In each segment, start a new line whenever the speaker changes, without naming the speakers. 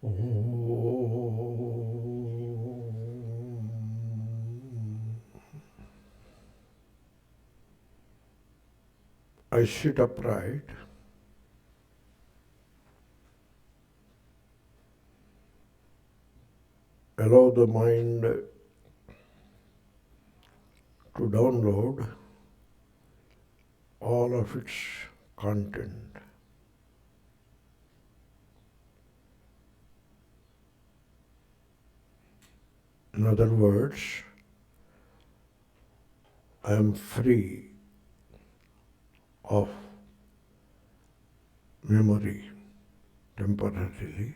I sit upright. Allow the mind to download all of its content. In other words, I am free of memory temporarily.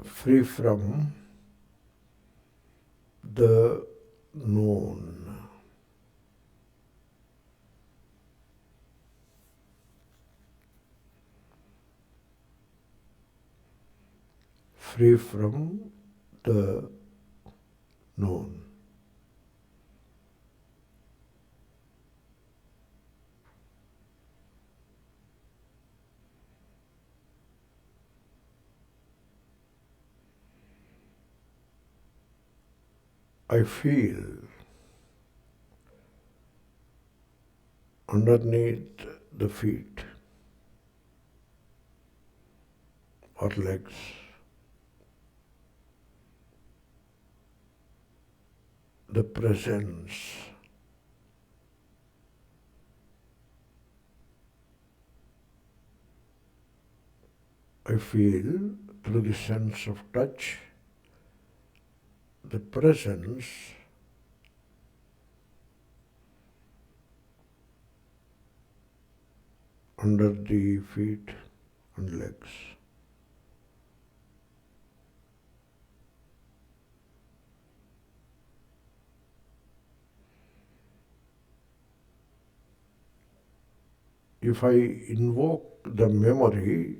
Free from the known. Free from the known. I feel underneath the feet or legs the presence I feel through the sense of touch, the presence under the feet and legs. If I invoke the memory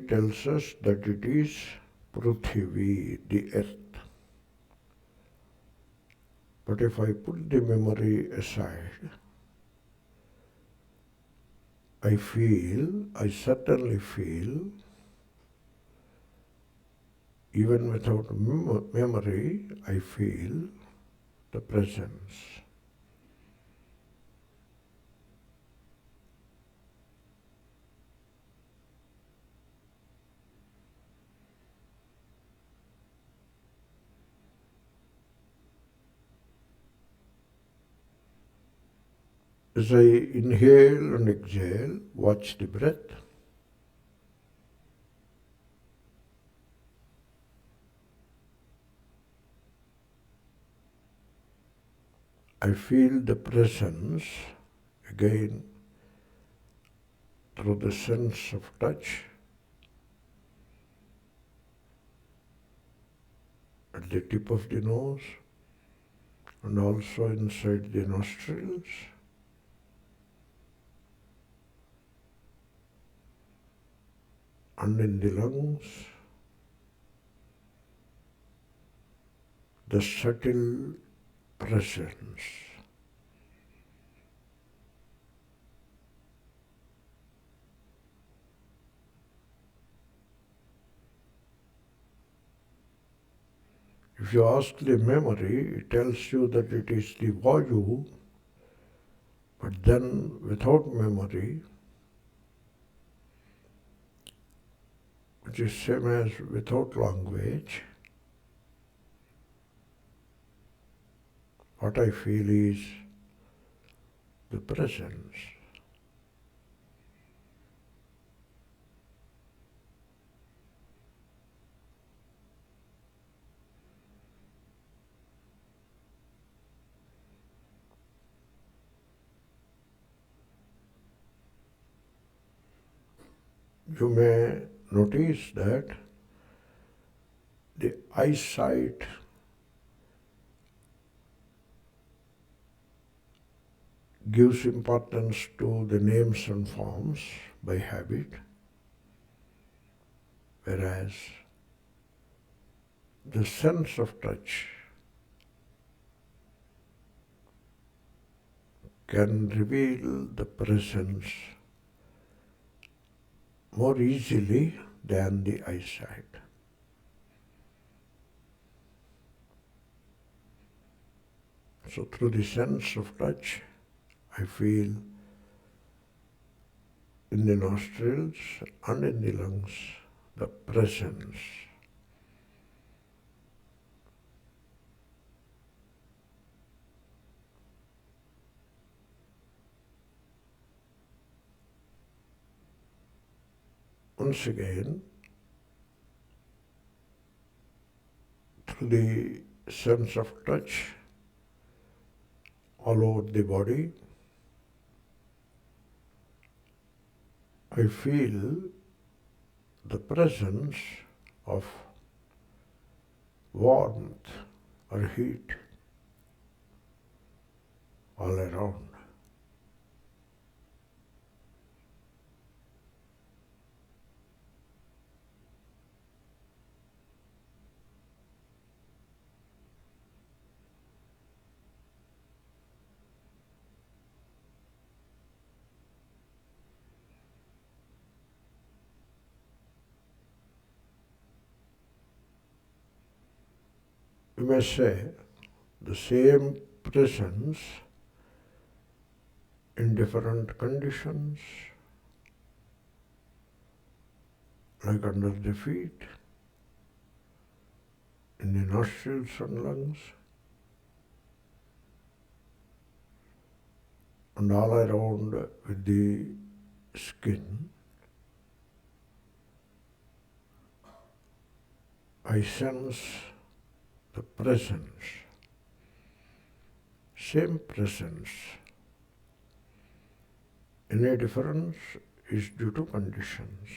tells us that it is Prithvi, the earth. But if I put the memory aside, I certainly feel, even without memory, I feel the presence. As I inhale and exhale, watch the breath. I feel the presence again through the sense of touch at the tip of the nose and also inside the nostrils. And in the lungs, the subtle presence. If you ask the memory, it tells you that it is the Vayu, but then without memory, which is same as without language, what I feel is the presence. You may notice that the eyesight gives importance to the names and forms by habit, whereas the sense of touch can reveal the presence more easily than the eyesight. So through the sense of touch, I feel in the nostrils and in the lungs the presence. Once again, through the sense of touch all over the body, I feel the presence of warmth or heat all around. You may say the same presence in different conditions, like under the feet, in the nostrils and lungs, and all around with the skin. I sense the presence, same presence. Any difference is due to conditions.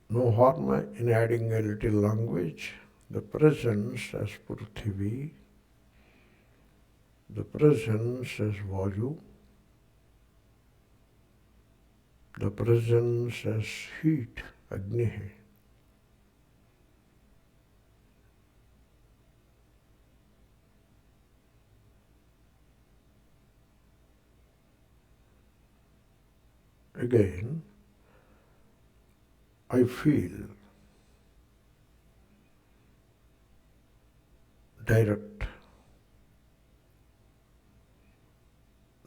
No harm in adding a little language. The presence as Prithvi, the presence as Vayu, the presence as heat, Agni. Again, I feel direct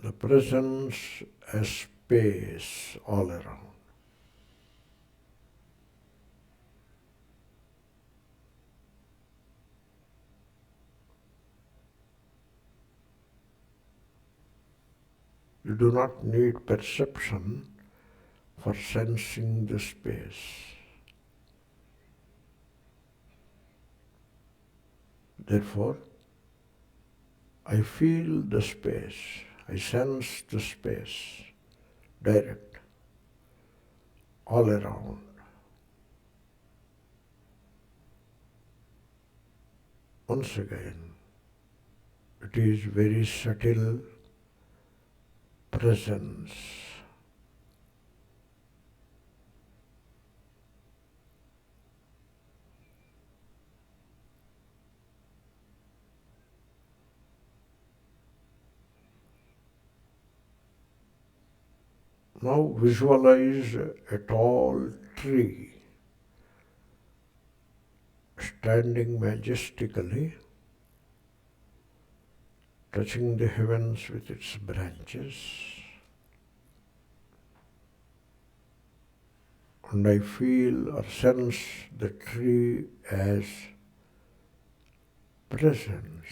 the presence as space all around. You do not need perception for sensing the space. Therefore, I feel the space, I sense the space, direct, all around. Once again, it is very subtle presence. Now visualize a tall tree standing majestically, touching the heavens with its branches. And I feel or sense the tree as presence.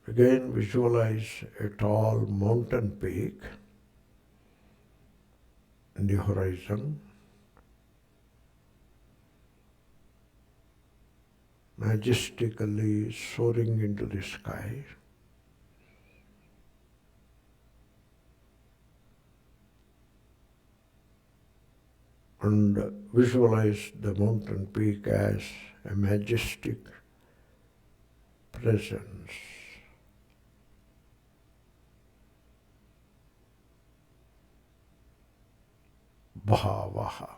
Again visualize a tall mountain peak in the horizon, majestically soaring into the sky. and visualize the mountain peak as a majestic presence. Bhavaha,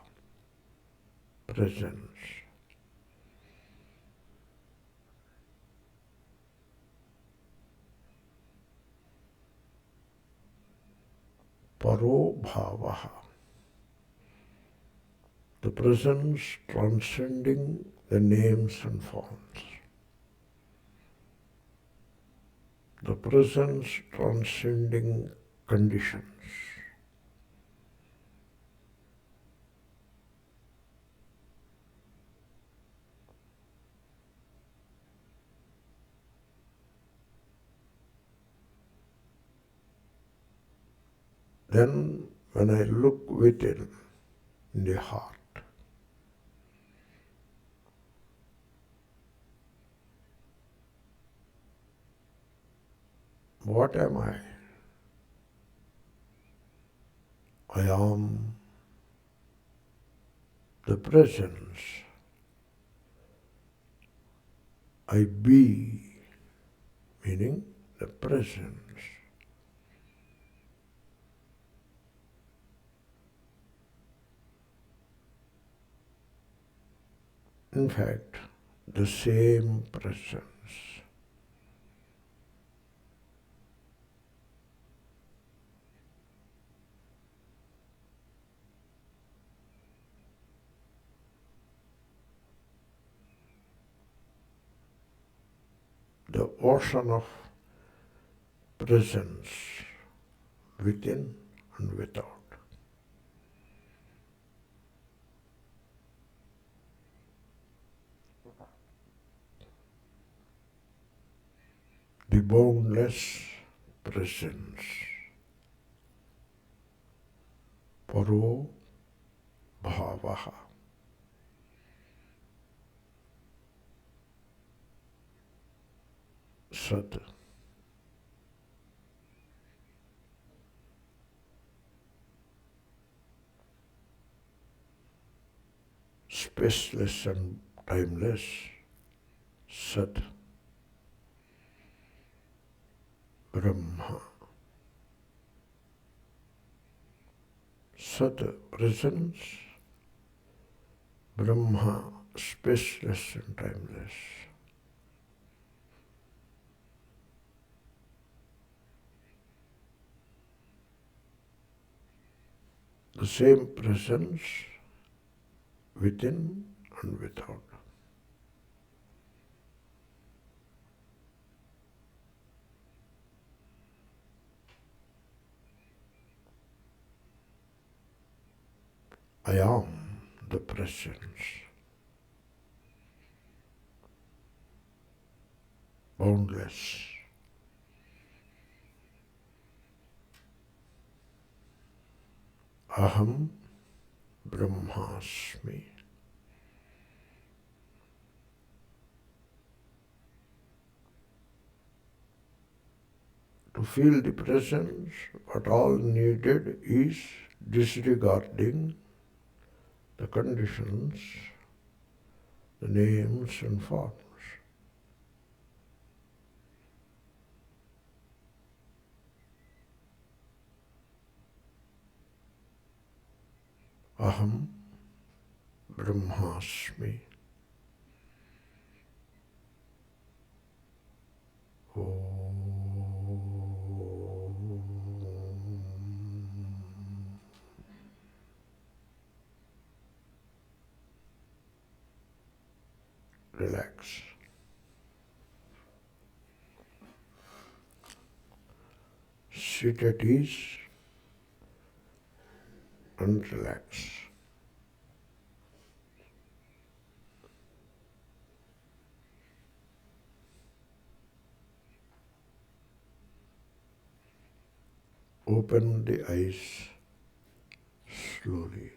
presence. Paro bhavaha, the presence transcending the names and forms. The presence transcending conditions. Then when I look within in the heart, what am I? I am the presence. I be, meaning the presence. In fact, the same presence. The ocean of presence within and without. The boundless presence. Paro bhavaha. Sat. Spaceless and timeless. Sat. Brahma. Sat, presence. Brahma, spaceless and timeless. The same presence within and without. I am the presence. Boundless. Aham Brahmasmi. To feel the presence, what all needed is disregarding the conditions, the names and forms. Aham Brahmasmi. Relax. Sit at ease and relax. Open the eyes slowly.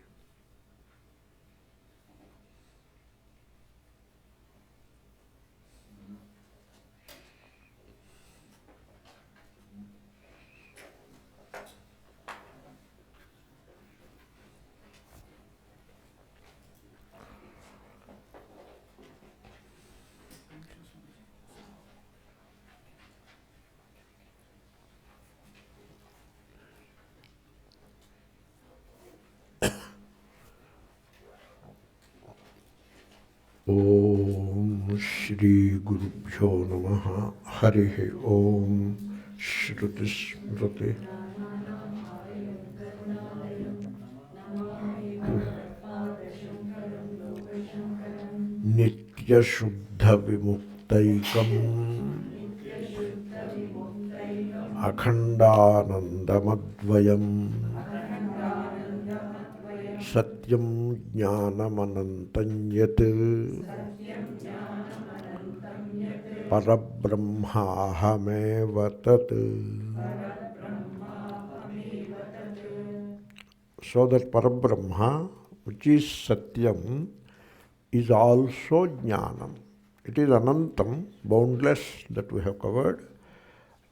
Om Shri Gurubhyo Namaha. Harihi Om. Shruti Smriti Nitya Shuddha Vimuktaikam Akhandanandamadvayam Satyam jñānamanantaṃ yat Parabrahmāhameva tat. So that Parabrahma, which is Satyam, is also Jnanam. It is Anantam, boundless, that we have covered.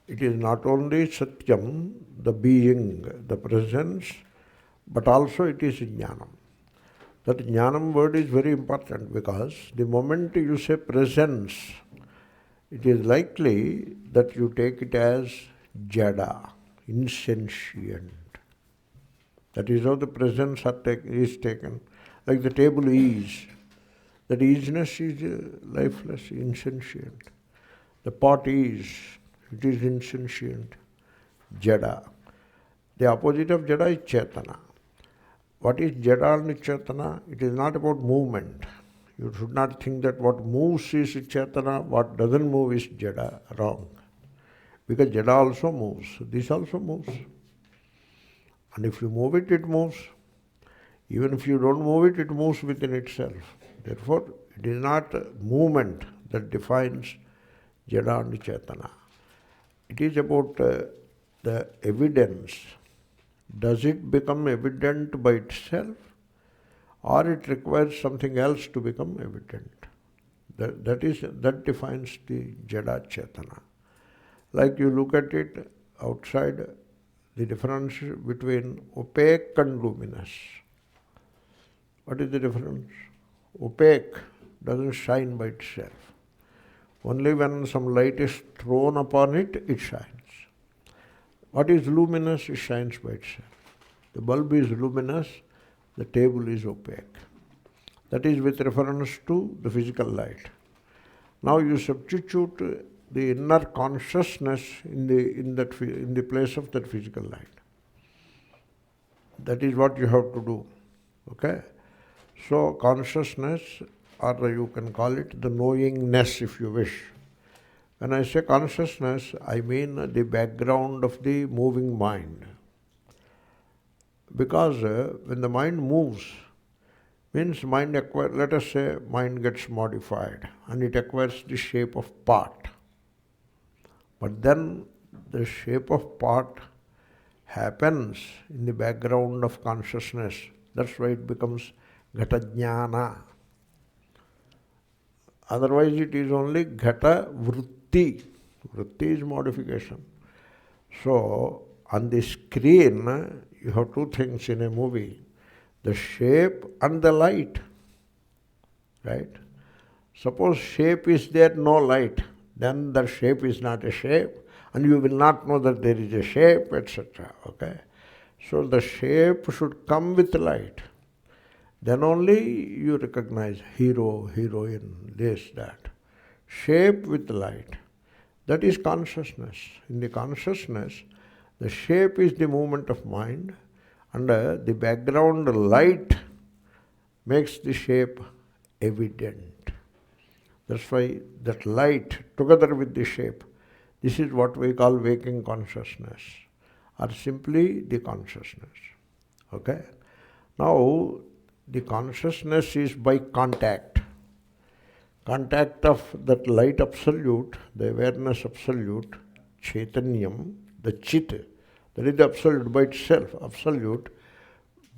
It is not only Satyam, the being, the presence, but also it is Jnanam. That Jnanam word is very important because the moment you say presence, it is likely that you take it as Jada, insentient. That is how the presence is taken. Like the table is. That isness is lifeless, insentient. The pot is, it is insentient. Jada. The opposite of Jada is Chetana. What is Jada and Chetana? It is not about movement. You should not think that what moves is Chetana, what doesn't move is Jada. Wrong. Because Jada also moves. This also moves. And if you move it, it moves. Even if you don't move it, it moves within itself. Therefore, it is not movement that defines Jada and Chetana. It is about the evidence. Does it become evident by itself, or it requires something else to become evident? That defines the Jada Chetana. Like you look at it outside, the difference between opaque and luminous. What is the difference? Opaque doesn't shine by itself. Only when some light is thrown upon it, it shines. What is luminous? It shines by itself. The bulb is luminous, the table is opaque. That is with reference to the physical light. Now you substitute the inner consciousness in the place of that physical light. That is what you have to do. Okay? So consciousness, or you can call it the knowingness if you wish. When I say consciousness, I mean the background of the moving mind. Because when the mind moves, means mind acquires, let us say mind gets modified and it acquires the shape of part. But then the shape of part happens in the background of consciousness. That's why it becomes Ghata Jnana. Otherwise it is only Ghata Vritti. Vritti is modification. So on the screen you have two things in a movie. The shape and the light. Right? Suppose shape is there, no light. Then the shape is not a shape, and you will not know that there is a shape, etc. Okay? So the shape should come with light. Then only you recognize hero, heroine, this, that. Shape with light. That is consciousness. In the consciousness, the shape is the movement of mind, and the background light makes the shape evident. That's why that light, together with the shape, this is what we call waking consciousness, or simply the consciousness. Okay? Now, the consciousness is by contact. Contact of that light absolute, the awareness absolute, Chaitanyam, the Chit, that is the absolute by itself, absolute,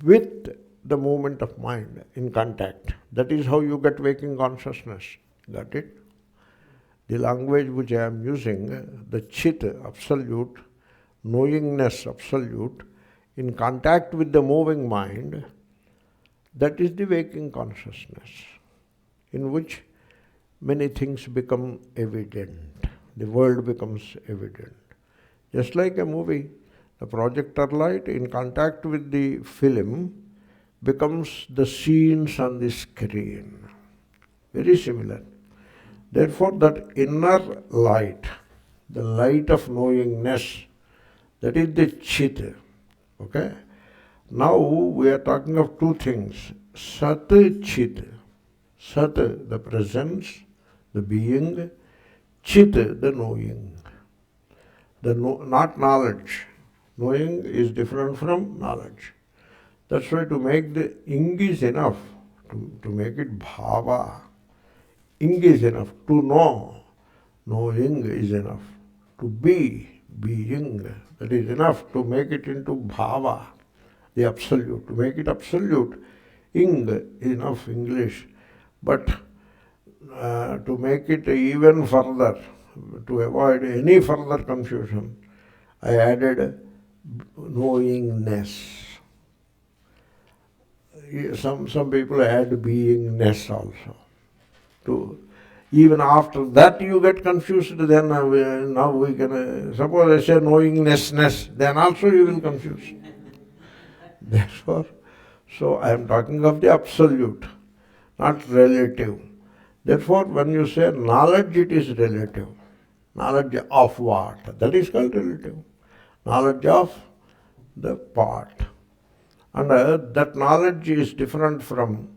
with the movement of mind in contact. That is how you get waking consciousness. Got it? The language which I am using, the Chit, absolute, knowingness, absolute, in contact with the moving mind, that is the waking consciousness, in which many things become evident. The world becomes evident. Just like a movie, the projector light in contact with the film becomes the scenes on the screen. Very similar. Therefore, that inner light, the light of knowingness, that is the Chit. Okay? Now we are talking of two things. Sat Chit. Sat, the presence, the being. Chit, the knowing. Not knowledge. Knowing is different from knowledge. That's why to make the ing is enough. To make it bhava. Ing is enough. To know. Knowing is enough. To be. Being. That is enough to make it into bhava. The absolute. To make it absolute. Ing is enough English. But to make it even further, to avoid any further confusion, I added knowingness. Some people add beingness also. Even after that you get confused, then now we can, suppose I say knowingness, then also you will confuse. Therefore, so I am talking of the absolute, not relative. Therefore, when you say knowledge, it is relative. Knowledge of what? That is called relative. Knowledge of the part. And that knowledge is different from,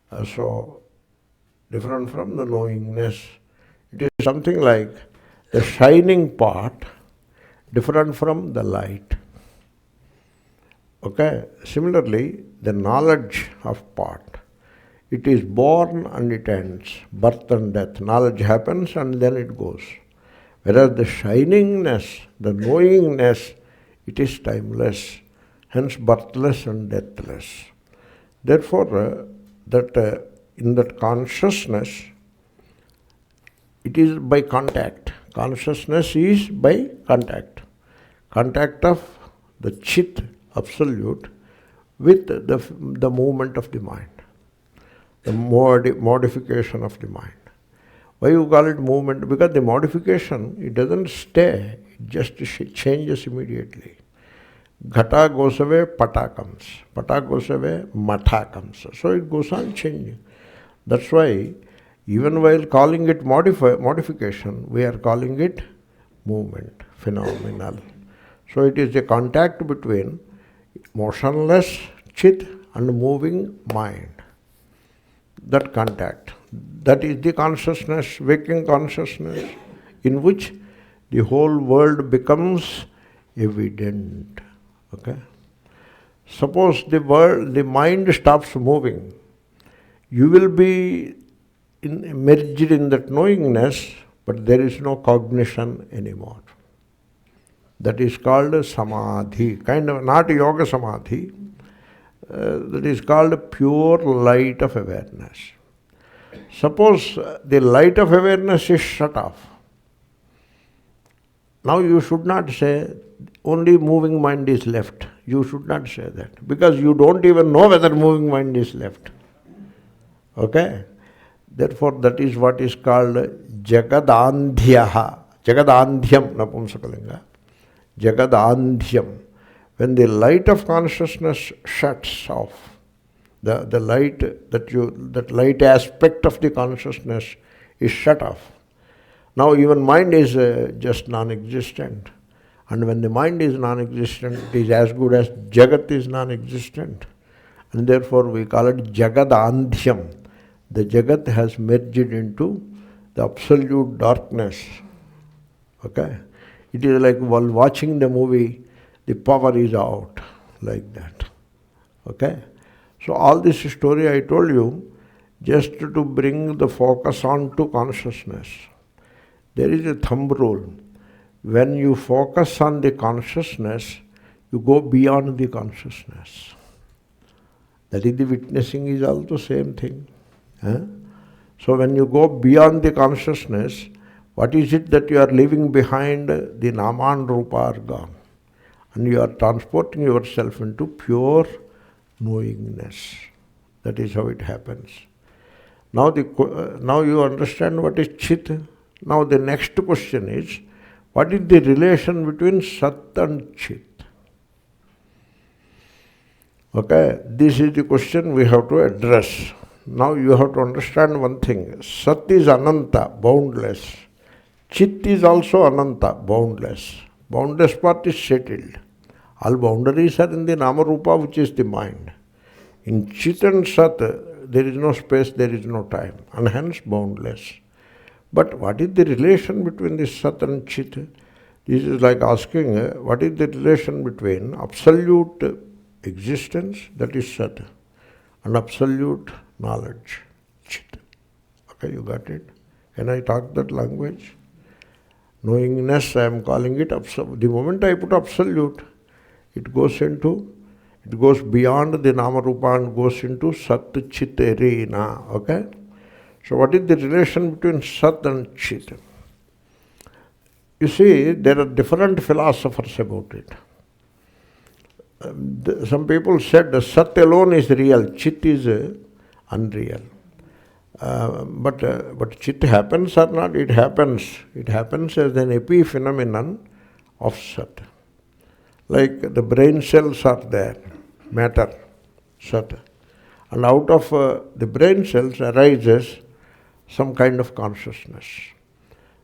different from the knowingness. It is something like the shining part, different from the light. Okay? Similarly, the knowledge of part. It is born and it ends. Birth and death. Knowledge happens and then it goes. Whereas the shiningness, the knowingness, it is timeless. Hence birthless and deathless. Therefore, in that consciousness, it is by contact. Consciousness is by contact. Contact of the Chit, absolute, with the movement of the mind. The modification of the mind. Why you call it movement? Because the modification, it doesn't stay, it just changes immediately. Ghata goes away, pata comes. Pata goes away, matha comes. So it goes on changing. That's why, even while calling it modification, we are calling it movement, phenomenal. So it is a contact between motionless Chit and moving mind. That contact, that is the consciousness, waking consciousness, in which the whole world becomes evident. Okay? Suppose the mind stops moving, you will be merged in that knowingness, but there is no cognition anymore. That is called samadhi, kind of not yoga samadhi. That is called pure light of awareness. Suppose the light of awareness is shut off. Now you should not say only moving mind is left. You should not say that, because you don't even know whether moving mind is left. Okay? Therefore, that is what is called jagadandhyaha. Jagadandhyam, napumsakalinga. Jagadandhyam. When the light of consciousness shuts off, the light that light aspect of the consciousness is shut off. Now even mind is just non-existent. And when the mind is non-existent, it is as good as Jagat is non-existent. And therefore we call it Jagadandhyam. The Jagat has merged into the absolute darkness. Okay? It is like while watching the movie, the power is out, like that. Okay? So all this story I told you just to bring the focus on to consciousness. There is a thumb rule. When you focus on the consciousness, you go beyond the consciousness. That is, the witnessing is also same thing. So when you go beyond the consciousness, what is it that you are leaving behind? The nama and rupa are gone. And you are transporting yourself into pure knowingness. That is how it happens. Now you understand what is Chit. Now the next question is, what is the relation between Sat and Chit? Okay, this is the question we have to address. Now you have to understand one thing. Sat is Ananta, boundless. Chit is also Ananta, boundless. Boundless part is settled. All boundaries are in the Namarupa, which is the mind. In Chit and Sat, there is no space, there is no time, and hence boundless. But what is the relation between this Sat and Chit? This is like asking, what is the relation between absolute existence, that is Sat, and absolute knowledge, Chit. Okay, you got it? Can I talk that language? Knowingness, I am calling it absolute. The moment I put absolute, it goes beyond the Namarupa and goes into Sat Chit arena. Okay? So what is the relation between Sat and Chit? You see, there are different philosophers about it. Some people said the Sat alone is real, Chit is unreal. But Chit happens or not? It happens. It happens as an epiphenomenon of Sat. Like the brain cells are there, matter, Sat. And out of the brain cells arises some kind of consciousness.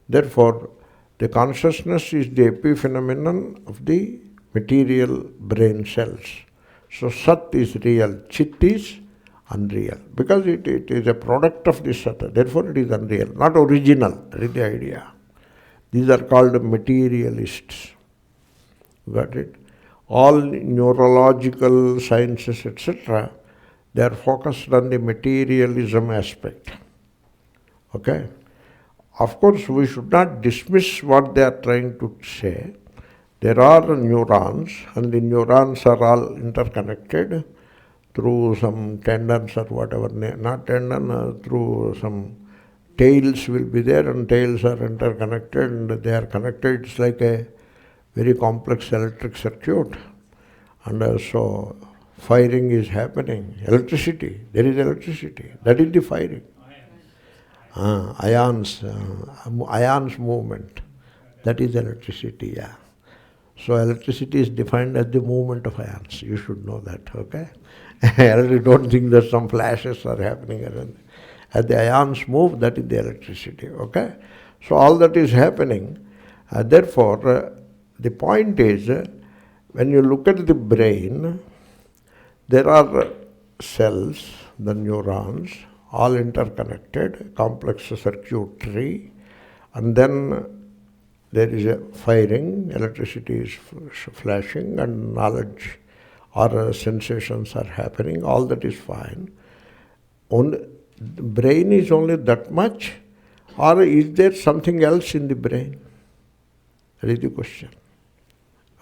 Therefore, the consciousness is the epiphenomenon of the material brain cells. So Sat is real, Chit is unreal, because it is a product of the Sat, therefore it is unreal, not original. That is the idea. These are called materialists. Got it? All neurological sciences, etc., they are focused on the materialism aspect. Okay? Of course, we should not dismiss what they are trying to say. There are neurons, and the neurons are all interconnected through some tendons or whatever, not tendon, through some tails will be there, and tails are interconnected and they are connected. It's like a very complex electric circuit. And so firing is happening. Electricity, there is electricity. That is the firing. Ions movement. That is electricity, yeah. So electricity is defined as the movement of ions. You should know that, okay? You don't think that some flashes are happening. As the ions move, that is the electricity, okay? So all that is happening. Therefore, the point is, when you look at the brain, there are cells, the neurons, all interconnected, complex circuitry, and then there is a firing, electricity is flashing, and knowledge or sensations are happening, all that is fine. Only, the brain is only that much, or is there something else in the brain? That is the question.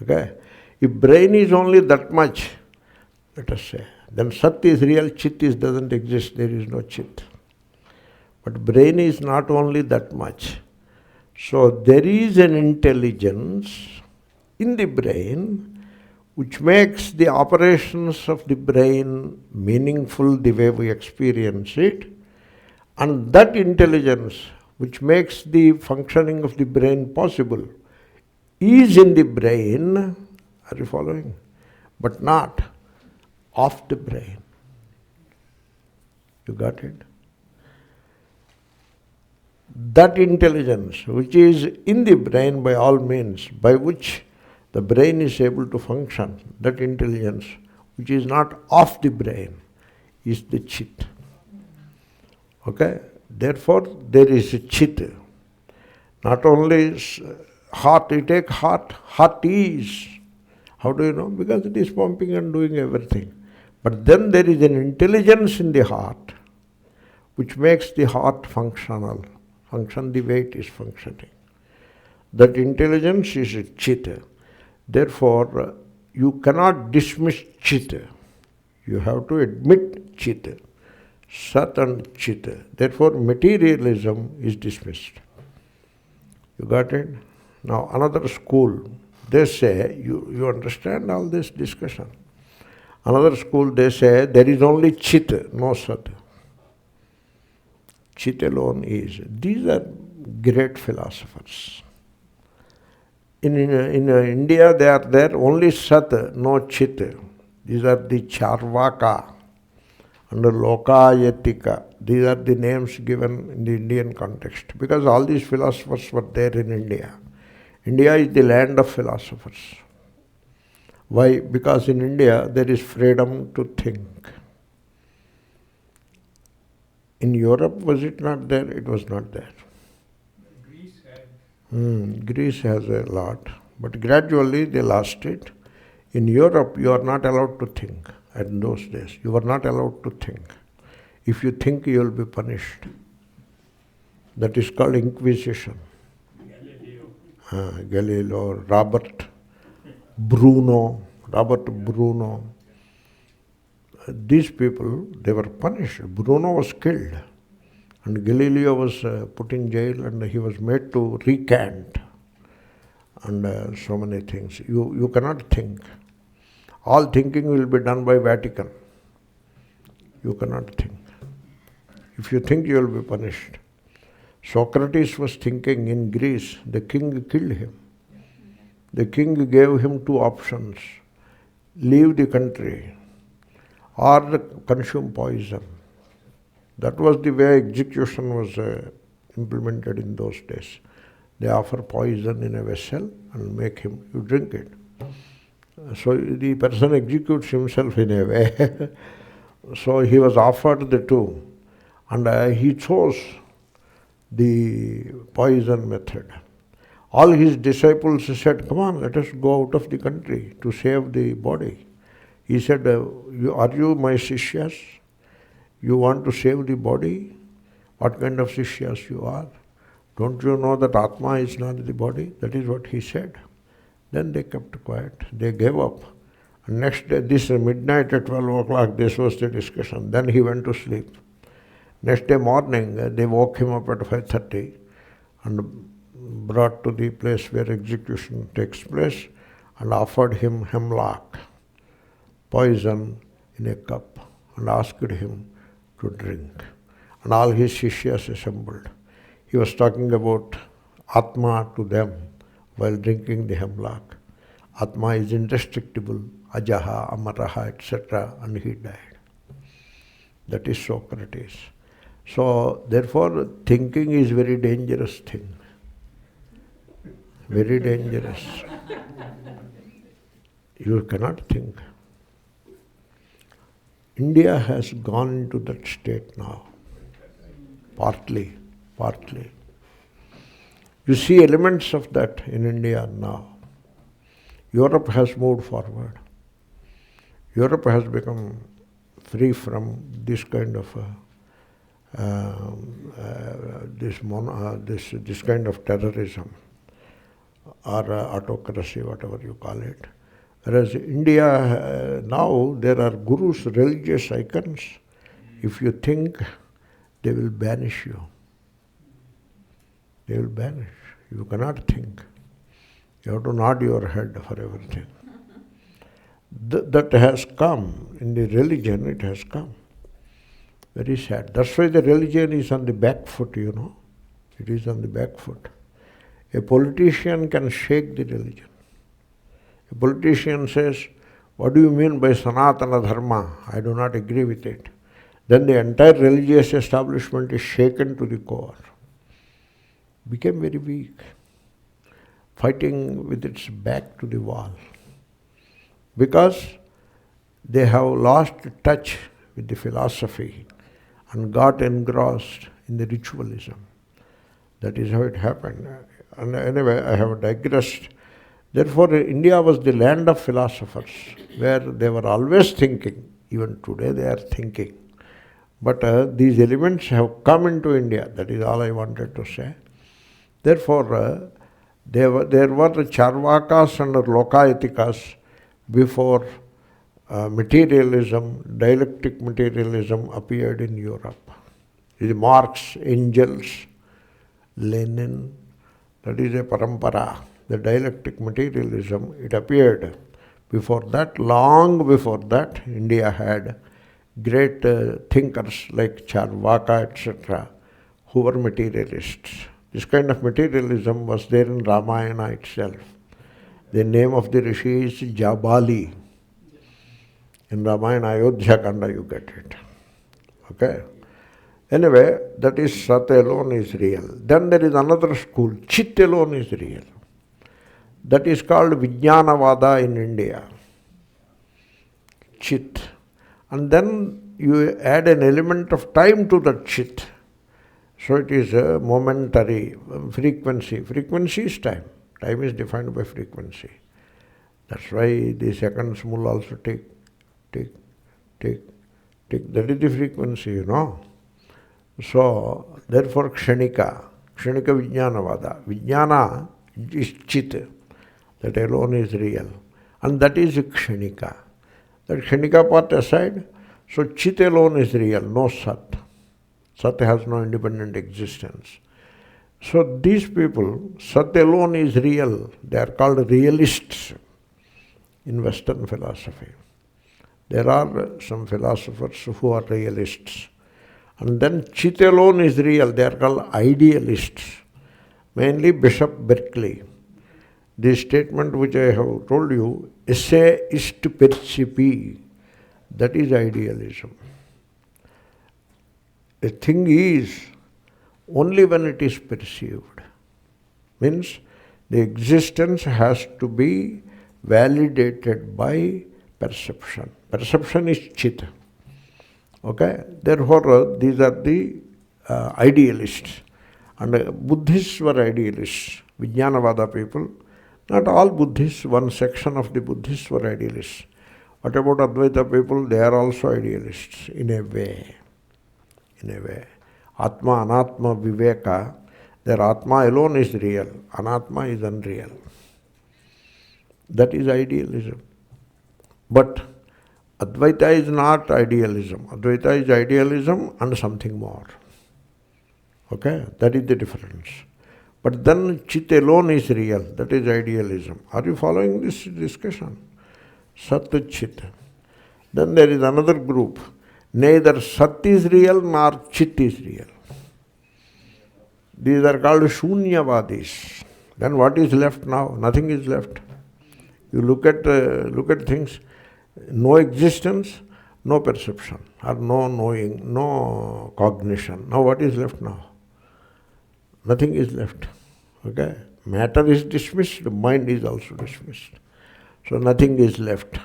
Okay? If brain is only that much, let us say, then Sat is real, Chit doesn't exist, there is no Chit. But brain is not only that much. So there is an intelligence in the brain which makes the operations of the brain meaningful the way we experience it, and that intelligence which makes the functioning of the brain possible is in the brain, are you following? But not of the brain. You got it? That intelligence which is in the brain by all means, by which the brain is able to function, that intelligence which is not of the brain is the Chit. Okay? Therefore, there is a Chit. Not only heart, you take heart, heart is. How do you know? Because it is pumping and doing everything. But then there is an intelligence in the heart which makes the heart functional, function the way it is functioning. That intelligence is a Chit. Therefore, you cannot dismiss Chit. You have to admit Chit. Sat and Chit. Therefore, materialism is dismissed. You got it? Now, another school, they say, you understand all this discussion? Another school, they say, there is only Chit, no Sat. Chit alone is. These are great philosophers. In India, they are there only Sat, no Chit. These are the Charvaka. and Lokayatika. These are the names given in the Indian context, because all these philosophers were there in India. India is the land of philosophers. Why? Because in India there is freedom to think. In Europe, was it not there? It was not there.
Greece had.
Greece has a lot, but gradually they lost it. In Europe, you are not allowed to think. In those days, you were not allowed to think. If you think, you will be punished. That is called Inquisition. Galileo, Robert Bruno. These people, they were punished. Bruno was killed, and Galileo was put in jail, and he was made to recant, and so many things. You cannot think. All thinking will be done by Vatican. You cannot think. If you think, you will be punished. Socrates was thinking in Greece. The king killed him. The king gave him two options: leave the country or consume poison. That was the way execution was implemented in those days. They offer poison in a vessel and make him, you drink it. So the person executes himself in a way. So he was offered the two, and he chose the poison method. All his disciples said, "Come on, let us go out of the country to save the body." He said, "Are you my Sishyas? You want to save the body? What kind of Sishyas you are? Don't you know that Atma is not the body?" That is what he said. Then they kept quiet. They gave up. And next day, this midnight at 12 o'clock, this was the discussion. Then he went to sleep. Next day morning, they woke him up at 5:30 and brought to the place where execution takes place and offered him hemlock, poison in a cup, and asked him to drink. And all his Shishyas assembled. He was talking about Atma to them while drinking the hemlock. Atma is indestructible, ajaha, amaraha, etc., and he died. That is Socrates. So, therefore, thinking is very dangerous thing. Very dangerous. You cannot think. India has gone into that state now. Partly. You see elements of that in India now. Europe has moved forward. Europe has become free from this kind of this kind of terrorism or autocracy, whatever you call it. Whereas India, now there are gurus, religious icons. If you think, they will banish you. They will banish. You cannot think. You have to nod your head for everything. That has come. In the religion, it has come. Very sad. That's why the religion is on the back foot, you know. It is on the back foot. A politician can shake the religion. A politician says, "What do you mean by Sanatana Dharma? I do not agree with it." Then the entire religious establishment is shaken to the core. Became very weak, fighting with its back to the wall. Because they have lost touch with the philosophy and got engrossed in the ritualism. That is how it happened. And anyway, I have digressed. Therefore, India was the land of philosophers, where they were always thinking. Even today they are thinking. But these elements have come into India. That is all I wanted to say. Therefore, there were the Charvakas and Lokayatikas before materialism, dialectic materialism appeared in Europe. The Marx, Engels, Lenin, that is a parampara. The dialectic materialism, it appeared. Before that, long before that, India had great thinkers like Charvaka, etc., who were materialists. This kind of materialism was there in Ramayana itself. The name of the rishi is Jabali. In Ramayana, Ayodhya Kanda, you get it. Okay. Anyway, that is Sat alone is real. Then there is another school, Chit alone is real. That is called Vijnanavada in India. Chit. And then you add an element of time to that Chit. So it is a momentary frequency. Frequency is time. Time is defined by frequency. That's why the seconds will also tick, tick, tick, tick. That is the frequency, you know. So, therefore, Kshanika Vijnanavada. Vijnana is Chit. That alone is real. And that is Kshanika. That Kshanika part aside, so Chit alone is real, no Sat. Sat has no independent existence. So these people, Sat alone is real. They are called realists in Western philosophy. There are some philosophers who are realists. And then Chit alone is real. They are called idealists. Mainly Bishop Berkeley. The statement which I have told you, esse ist percipi, that is idealism. A thing is only when it is perceived. Means the existence has to be validated by perception. Perception is Chit. Okay? Therefore, these are the idealists. And Buddhists were idealists. Vijnanavada people. Not all Buddhists, one section of the Buddhists were idealists. What about Advaita people? They are also idealists in a way. In a way. Atma, Anatma, Viveka, their Atma alone is real. Anatma is unreal. That is idealism. But Advaita is not idealism. Advaita is idealism and something more. Okay? That is the difference. But then Chit alone is real. That is idealism. Are you following this discussion? Sat Chit. Then there is another group. Neither Sat is real nor Chit is real. These are called Shunyavadis. Then what is left now? Nothing is left. You look at things, no existence, no perception, or no knowing, no cognition. Now what is left now? Nothing is left. Okay? Matter is dismissed, mind is also dismissed. So nothing is left.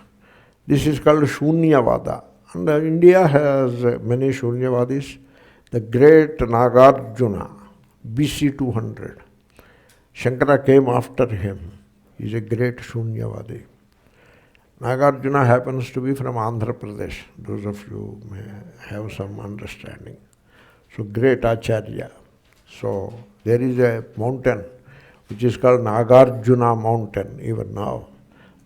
This is called Shunyavada. And India has many Shunyavadis. The great Nagarjuna, BC 200. Shankara came after him. He is a great Shunyavadi. Nagarjuna happens to be from Andhra Pradesh. Those of you may have some understanding. So great Acharya. So there is a mountain which is called Nagarjuna mountain even now.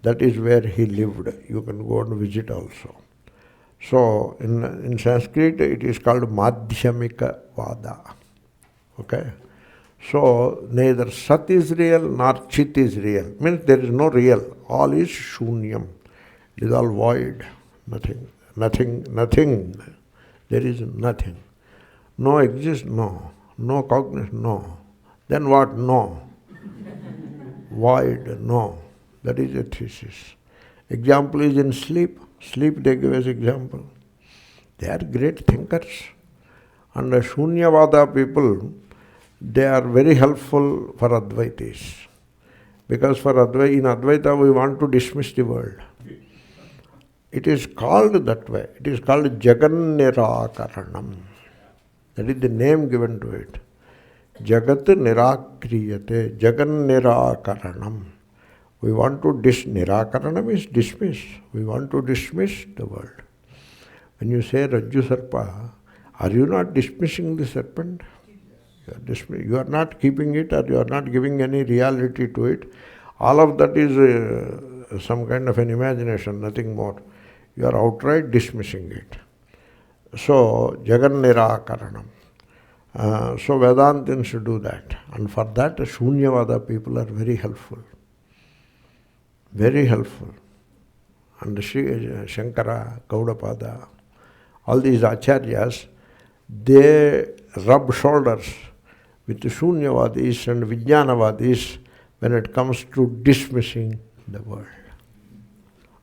That is where he lived. You can go and visit also. So in Sanskrit it is called Madhyamika Vada. Okay? So neither Sat is real nor Chit is real. Means there is no real. All is Shunyam. It is all void. Nothing. Nothing. Nothing. There is nothing. No exist? No. No cognition? No. Then what? No. Void? No. That is a thesis. Example is in sleep. Sleep they give as example. They are great thinkers. And the Shunyavada people, they are very helpful for Advaitis. Because in Advaita we want to dismiss the world. It is called that way. It is called Jagan Nirakaranam. That is the name given to it. Jagat Nirakriyate. Jagan Nirakaranam. We want to Nirakaranam is dismiss. We want to dismiss the world. When you say Rajju Sarpa, are you not dismissing the serpent? You are not keeping it, or you are not giving any reality to it. All of that is some kind of an imagination, nothing more. You are outright dismissing it. So, Jagan Nirakaranam. So Vedantins should do that. And for that, Shunyavada people are very helpful. Very helpful. And Shankara, Gaudapada, all these acharyas, they rub shoulders with the Shunyavadis and Vijnanavadis when it comes to dismissing the world.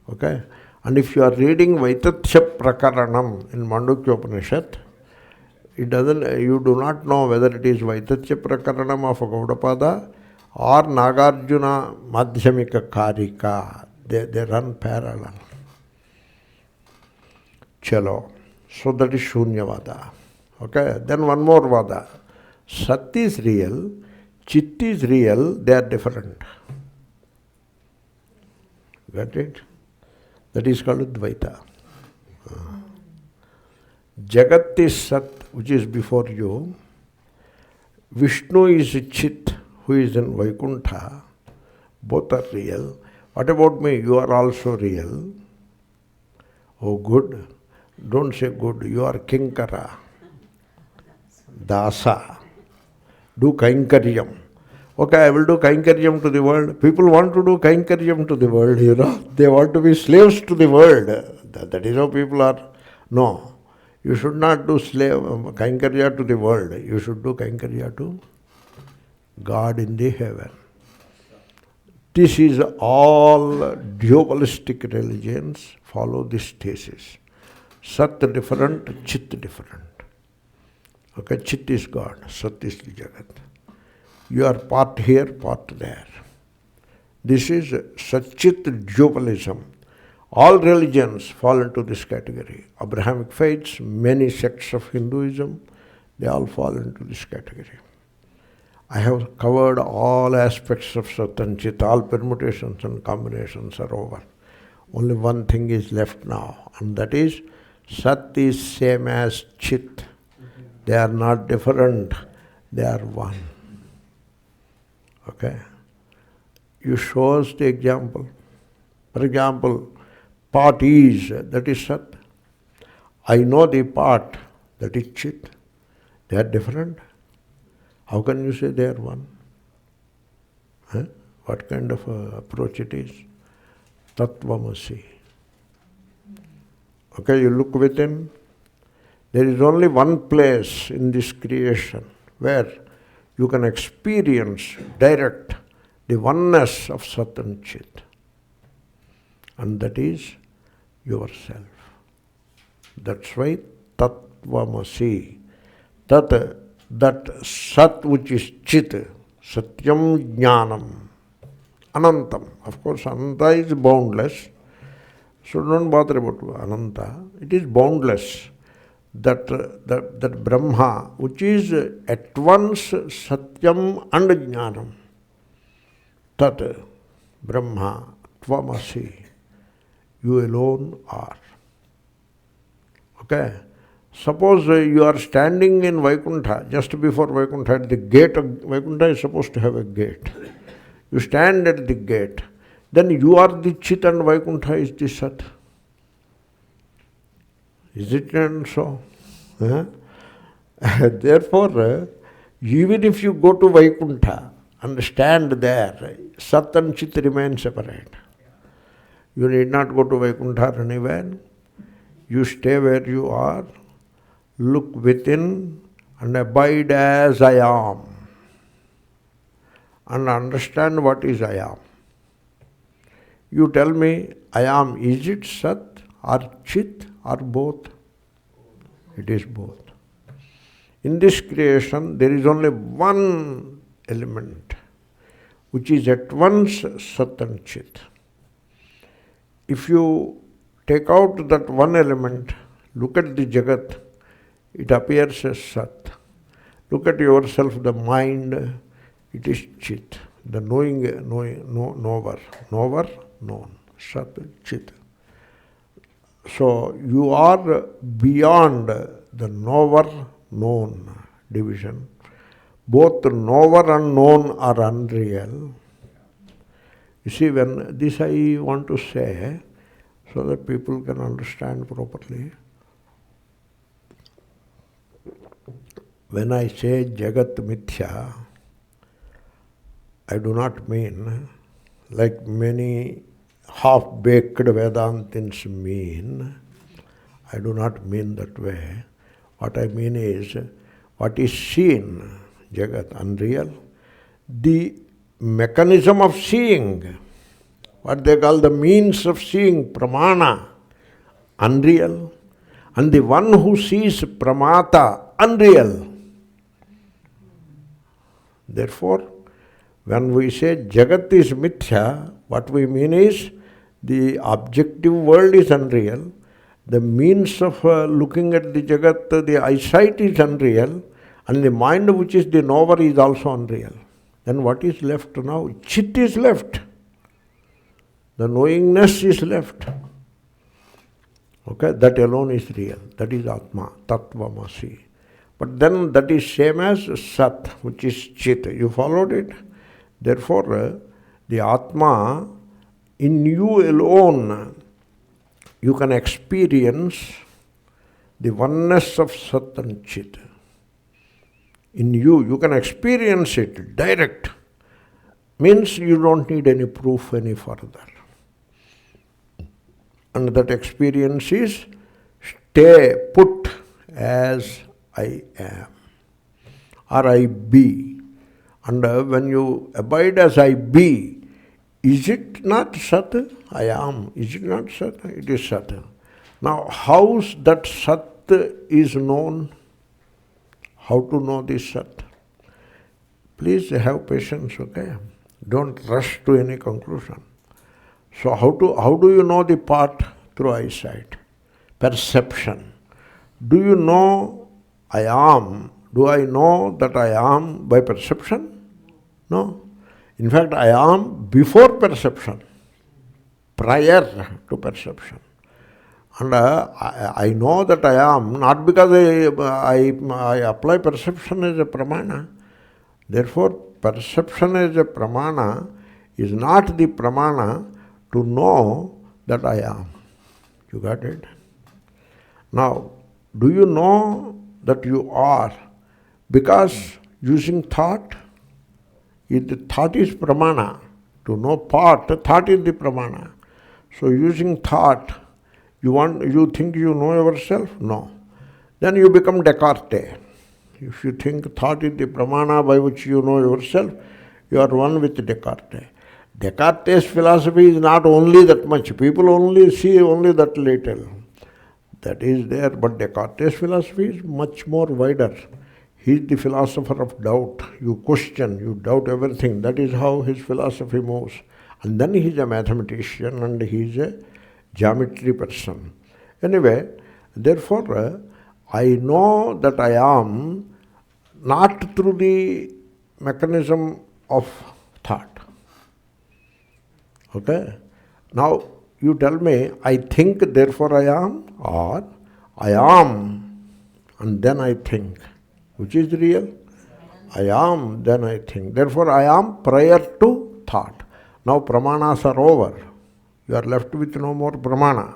Okay? And if you are reading Vaitatya Prakaranam in Mandukya Upanishad, it doesn't, you do not know whether it is Vaitatya Prakaranam of Gaudapada or Nagarjuna Madhyamika Karika. They run parallel. Chalo. So that is Shunyavada. Okay, then one more Vada. Sat is real, Chit is real, they are different. Got it? That is called Dvaita. Jagat is Sat, which is before you. Vishnu is Chit, who is in Vaikuntha. Both are real. What about me? You are also real. Oh, good. Don't say good. You are Kinkara. Dasa. Do Kainkaryam. Okay, I will do Kainkaryam to the world. People want to do Kainkaryam to the world, you know. They want to be slaves to the world. That is how people are. No. You should not do Kainkarya to the world. You should do Kainkarya to God in the heaven. This is all dualistic religions follow this thesis. Sat different, Chit different. Okay, Chit is God, Sat is the Jagat. You are part here, part there. This is Satchit dualism. All religions fall into this category. Abrahamic faiths, many sects of Hinduism, they all fall into this category. I have covered all aspects of Sat and Chit, all permutations and combinations are over. Only one thing is left now, and that is Sat is same as Chit. They are not different, they are one. Okay? You show us the example. For example, pot is, that is Sat. I know the pot, that is Chit. They are different. How can you say they are one? Huh? What kind of approach it is? Tattvamasi. Okay, you look within. There is only one place in this creation where you can experience direct the oneness of Sat and Chit. And that is yourself. That's why Tattvamasi. That Sat which is Chit, satyaṃ jñānam, anantam. Of course, ananta is boundless. So don't bother about ananta. It is boundless. That Brahma, which is at once satyam and jnanam. Tat Brahma tvamasi. You alone are. Okay? Suppose you are standing in Vaikuntha, just before Vaikuntha, at the gate of Vaikuntha is supposed to have a gate. You stand at the gate, then you are the Chit and Vaikuntha is the Sat. Is it not so? Therefore, even if you go to Vaikuntha and stand there, Sat and Chit remain separate. You need not go to Vaikuntha anywhere. You stay where you are, look within and abide as I am. And understand what is I am. You tell me, I am, is it Sat or Chit or both? It is both. In this creation, there is only one element, which is at once Sat and Chit. If you take out that one element, look at the Jagat, it appears as Sat. Look at yourself, the mind, it is Chit. The knower, known, Sat, Chit. So you are beyond the knower, known division. Both knower and known are unreal. You see, when this I want to say, so that people can understand properly. When I say Jagat Mithya, I do not mean, like many half-baked Vedantins mean, I do not mean that way. What I mean is, what is seen, Jagat, unreal, the mechanism of seeing, what they call the means of seeing, pramana, unreal, and the one who sees pramata, unreal. Therefore, when we say Jagat is mithya, what we mean is the objective world is unreal, the means of looking at the Jagat, the eyesight is unreal, and the mind which is the knower is also unreal. Then what is left now? Chit is left. The knowingness is left. Okay, that alone is real. That is Atma, Tattvamasi. But then that is same as Sat, which is Chit. You followed it? Therefore, the Atma, in you alone, you can experience the oneness of Sat and Chit. In you can experience it direct. Means you don't need any proof any further. And that experience is stay put as I am, or I be. And when you abide as I be, is it not Sat? I am. Is it not Sat? It is Sat. Now, how that Sat is known? How to know this Sat? Please have patience, okay? Don't rush to any conclusion. So how do you know the part? Through eyesight. Perception. Do you know I am? Do I know that I am by perception? No. In fact, I am before perception, prior to perception. And I know that I am not because I apply perception as a pramana. Therefore, perception as a pramana is not the pramana to know that I am. You got it? Now, do you know that you are? Because using thought, thought is pramana. To know part, thought is the pramana. So using thought, you think you know yourself? No. Then you become Descartes. If you think thought is the pramana by which you know yourself, you are one with Descartes. Descartes' philosophy is not only that much. People only see only that little. That is there, but Descartes' philosophy is much more wider. He is the philosopher of doubt. You question, you doubt everything. That is how his philosophy moves. And then he is a mathematician and he is a geometry person. Anyway, therefore, I know that I am not through the mechanism of thought. Okay? Now, you tell me, I think, therefore I am, or I am, and then I think. Which is real? I am, then I think. Therefore, I am prior to thought. Now, pramanas are over. You are left with no more pramana.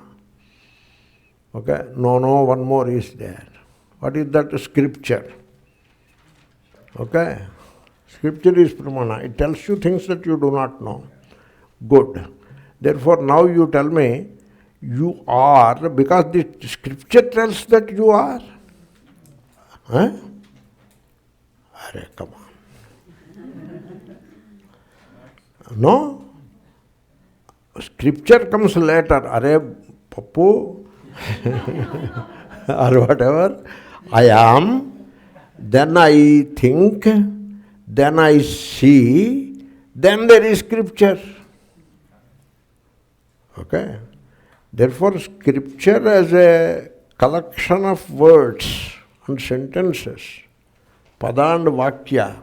Okay? No, one more is there. What is that? Scripture. Okay? Scripture is pramana. It tells you things that you do not know. Good. Therefore, now you tell me, you are, because the scripture tells that you are. Huh? Arey, come on. No? Scripture comes later. Arey, Papu, or whatever. I am, then I think, then I see, then there is scripture. Okay? Therefore, scripture as a collection of words and sentences, pada and vakya,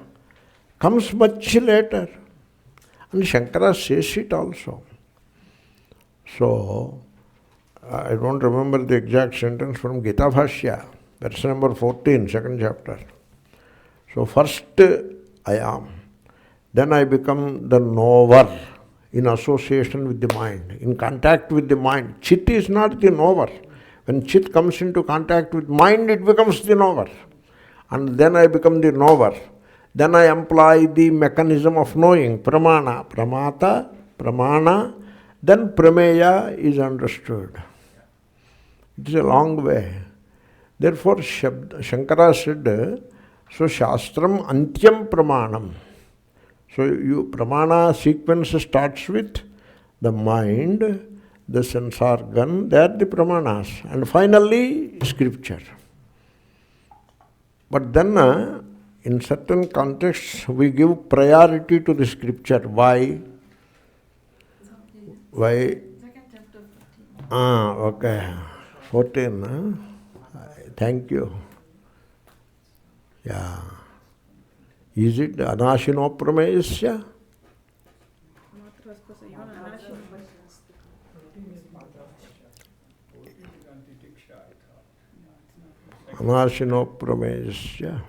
comes much later. And Shankara says it also. So, I don't remember the exact sentence from Gita Bhashya, verse number 14, second chapter. So first I am, then I become the knower in association with the mind, in contact with the mind. Chit is not the knower. When Chit comes into contact with mind, it becomes the knower. And then I become the knower. Then I employ the mechanism of knowing, pramana, pramata, pramana, then prameya is understood. It is a long way. Therefore, Shankara said, so Shastram Antyam Pramanam. So pramana sequence starts with the mind, the sense organ, they are the pramanas. And finally, scripture. But then, in certain contexts, we give priority to the scripture. Why? Why? Okay. 14. Thank you. Yeah. Is it anashino prameyasya? Anashino prameyasya.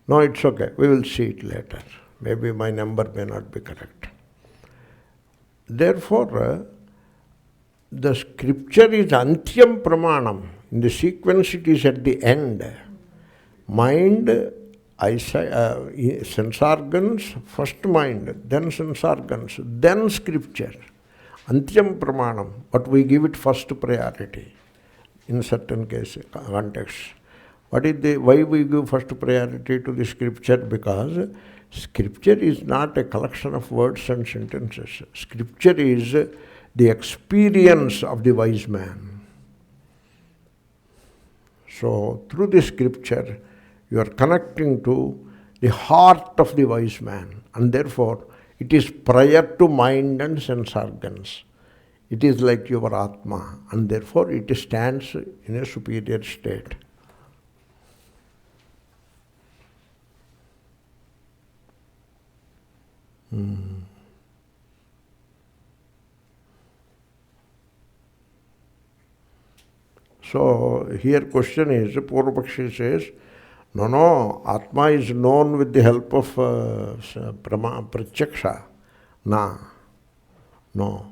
No, it's okay. We will see it later. Maybe my number may not be correct. Therefore, the scripture is antyam pramanam. In the sequence, it is at the end. Mind, eyesight, sense organs, first mind, then sense organs, then scripture. Antyam pramanam. But we give it first priority in certain cases, contexts. Why we give first priority to the scripture? Because scripture is not a collection of words and sentences. Scripture is the experience of the wise man. So, through the scripture, you are connecting to the heart of the wise man, and therefore, it is prior to mind and sense organs. It is like your Atma, and therefore, it stands in a superior state. So, here question is, Purvapakshi says, no, Atma is known with the help of pratyaksha. No.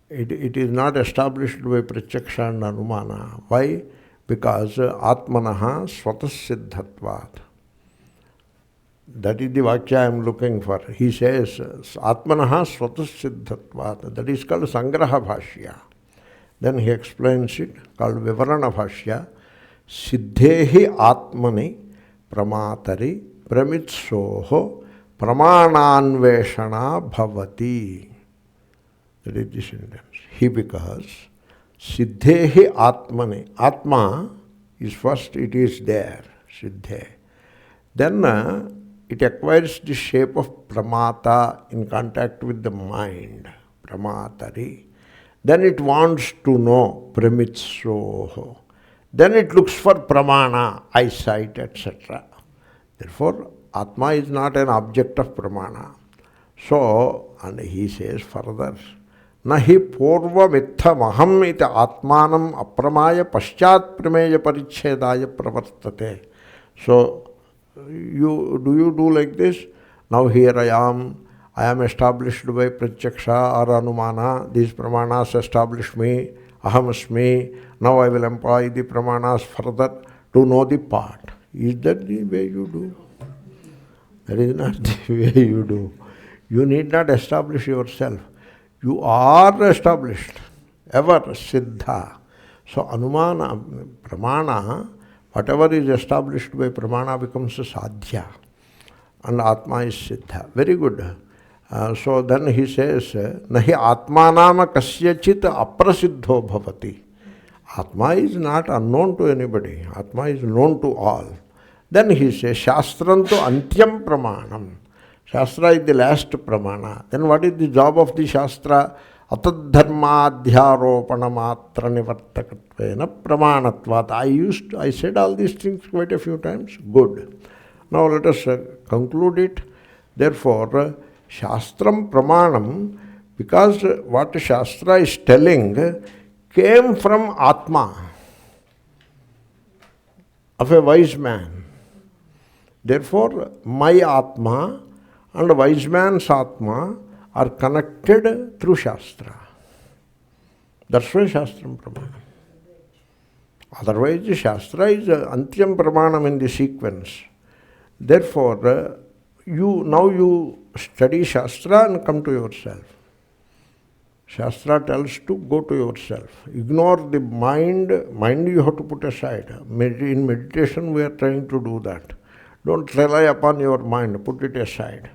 It is not established by pratyaksha and anumana. Why? Because Atmanaha swatas-siddhatvat. That is the vakya I am looking for. He says, Atmanaha swatas-siddhatvat. That is called Sangraha Bhashya. Then he explains it, called Vivarana Bhashya. Siddhehi Atmani Pramatari Pramitsoho Pramananveshana Bhavati. That is the sentence. He because Siddhehi Atmani. Atma is first, it is there, Siddhe. Then it acquires the shape of Pramata in contact with the mind, Pramatari. Then it wants to know, Pramitsoho. Then it looks for Pramana, eyesight, etc. Therefore, Atma is not an object of Pramana. So, and he says further, Nahi purva mithamaham iti atmanam apramaya paschat prameya parichedaya pravartate. So, do you do like this? Now here I am established by pratyaksha or anumana. These pramanas establish me, ahamasmi. Now I will employ the pramanas further to know the part. Is that the way you do? That is not the way you do. You need not establish yourself. You are established, ever siddha. So anumana, pramana, whatever is established by pramana becomes a sadhya. And Atma is siddha. Very good. So then he says, Nahi Atmanama kasyachit aprasiddho bhavati. Atma is not unknown to anybody. Atma is known to all. Then he says, Shastrantu antyam pramanam. Shastra is the last pramana. Then what is the job of the Shastra? Atadharmadhyaropana matra nivartakatvena pramanatvat. I said all these things quite a few times. Good. Now let us conclude it. Therefore, Shastram pramanam, because what Shastra is telling came from Atma, of a wise man. Therefore, my Atma and wise man's Atma are connected through Shastra. That's why Shastram pramanam. Otherwise, the Shastra is antyam pramanam in the sequence. Therefore, you study Shastra and come to yourself. Shastra tells to go to yourself. Ignore the mind. Mind you have to put aside. In meditation we are trying to do that. Don't rely upon your mind. Put it aside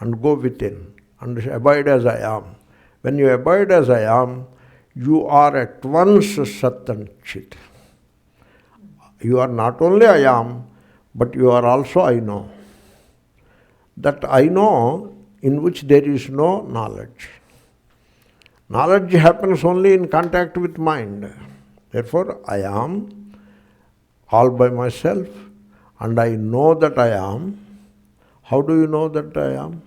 and go within and abide as I am. When you abide as I am, you are at once Sat and Chit. You are not only I am, but you are also I know. That I know in which there is no knowledge. Knowledge happens only in contact with mind. Therefore, I am all by myself, and I know that I am. How do you know that I am?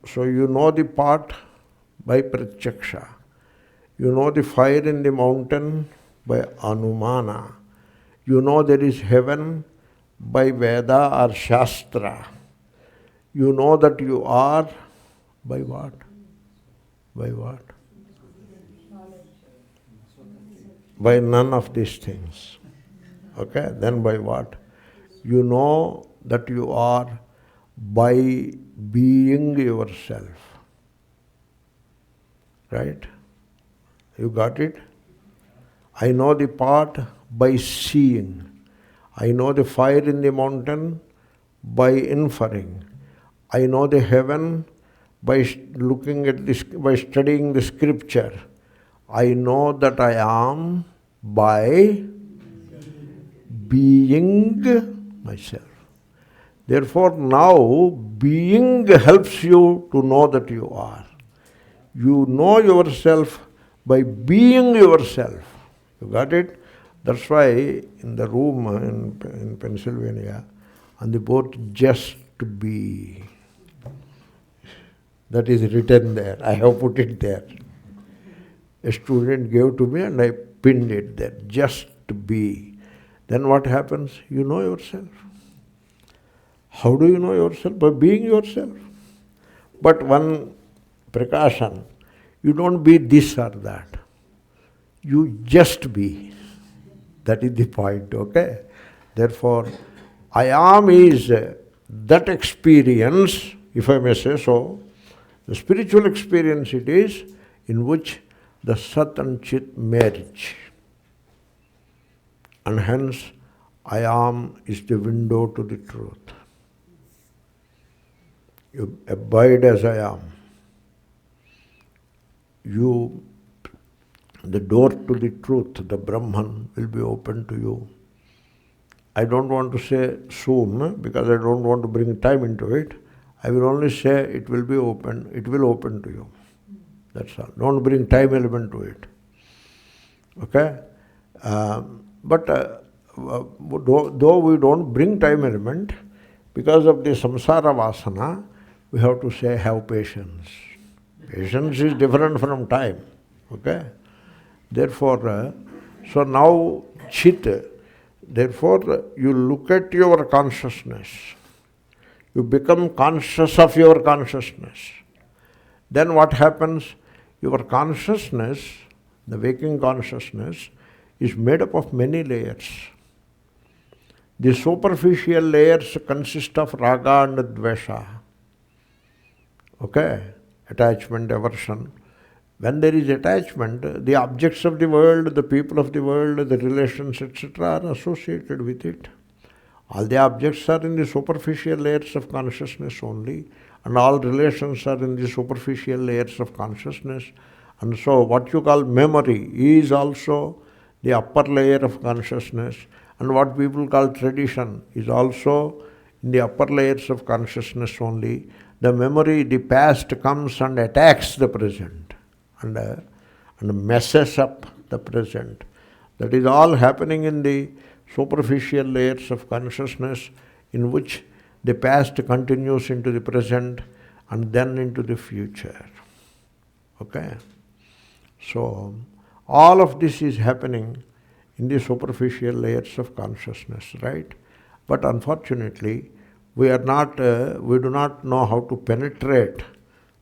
So you know the part by pratyaksha. You know the fire in the mountain by anumana. You know there is heaven by Veda or Shastra. You know that you are by what? By what? By none of these things. Okay? Then by what? You know that you are by being yourself. Right? You got it? I know the part by seeing. I know the fire in the mountain by inferring. I know the heaven by looking at this, by studying the scripture. I know that I am by being myself. Therefore, now being helps you to know that you are. You know yourself by being yourself. You got it? That's why in the room in Pennsylvania, on the board, just to be. That is written there. I have put it there. A student gave to me and I pinned it there. Just to be. Then what happens? You know yourself. How do you know yourself? By being yourself. But one precaution, you don't be this or that. You just be. That is the point, okay? Therefore, I am is that experience, if I may say so, the spiritual experience it is, in which the Sat and Chit merge. And hence, I am is the window to the truth. You abide as I am. The door to the truth, the Brahman, will be open to you. I don't want to say soon, because I don't want to bring time into it. I will only say it will be open, it will open to you. That's all. Don't bring time element to it. Okay? Though we don't bring time element, because of the samsara vasana, we have to say have patience. Patience is different from time. Okay? Therefore, so now Chit, therefore you look at your consciousness. You become conscious of your consciousness. Then what happens? Your consciousness, the waking consciousness, is made up of many layers. The superficial layers consist of raga and dvesha. Okay? Attachment, aversion. When there is attachment, the objects of the world, the people of the world, the relations, etc. are associated with it. All the objects are in the superficial layers of consciousness only, and all relations are in the superficial layers of consciousness. And so what you call memory is also the upper layer of consciousness, and what people call tradition is also in the upper layers of consciousness only. The memory, the past comes and attacks the present and messes up the present. That is all happening in the superficial layers of consciousness, in which the past continues into the present and then into the future. Okay? So, all of this is happening in the superficial layers of consciousness, right? But unfortunately, we do not know how to penetrate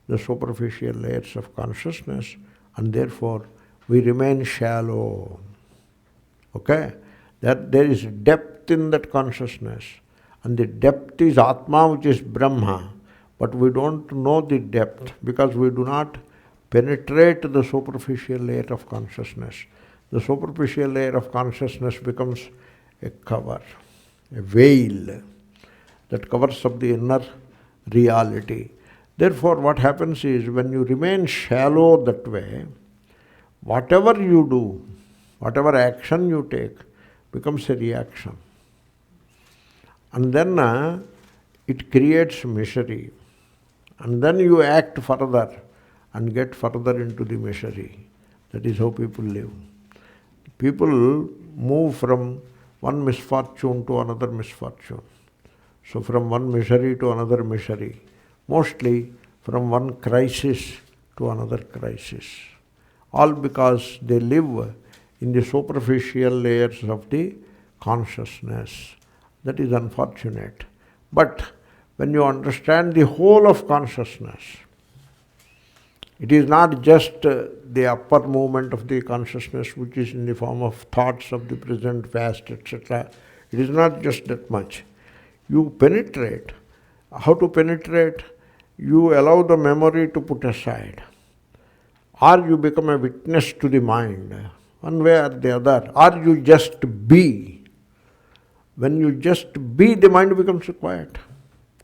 the superficial layers of consciousness, and therefore we remain shallow. Okay? That there is depth in that consciousness, and the depth is Atma, which is Brahma, but we don't know the depth because we do not penetrate the superficial layer of consciousness. The superficial layer of consciousness becomes a cover, a veil that covers up the inner reality. Therefore, what happens is, when you remain shallow that way, whatever you do, whatever action you take, becomes a reaction. And then it creates misery. And then you act further and get further into the misery. That is how people live. People move from one misfortune to another misfortune. So from one misery to another misery. Mostly from one crisis to another crisis. All because they live in the superficial layers of the consciousness. That is unfortunate. But when you understand the whole of consciousness, it is not just the upper movement of the consciousness which is in the form of thoughts of the present, past, etc. It is not just that much. You penetrate. How to penetrate? You allow the memory to put aside. Or you become a witness to the mind, one way or the other. Or you just be. When you just be, the mind becomes quiet.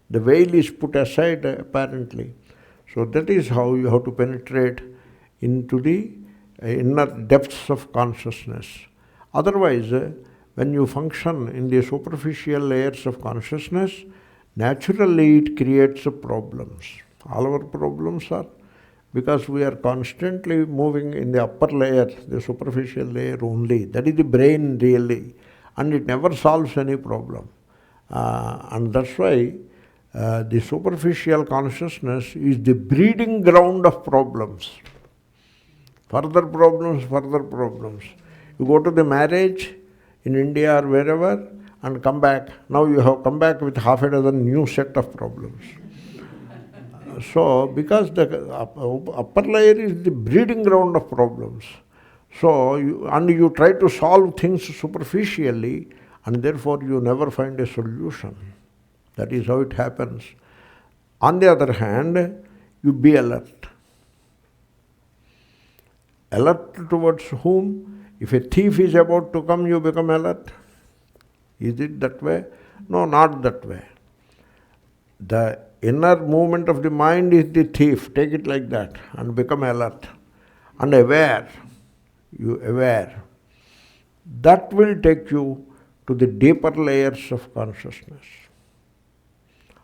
The veil is put aside apparently. So that is how you have to penetrate into the inner depths of consciousness. Otherwise, when you function in the superficial layers of consciousness, naturally it creates problems. All our problems are because we are constantly moving in the upper layer, the superficial layer only. That is the brain really. And it never solves any problem. And that's why the superficial consciousness is the breeding ground of problems. Further problems, further problems. You go to the marriage in India or wherever and come back. Now you have come back with half a dozen new set of problems. So, because the upper layer is the breeding ground of problems. So, you try to solve things superficially, and therefore you never find a solution. That is how it happens. On the other hand, you be alert. Alert towards whom? If a thief is about to come, you become alert. Is it that way? No, not that way. The inner movement of the mind is the thief. Take it like that and become alert and aware. You aware. That will take you to the deeper layers of consciousness.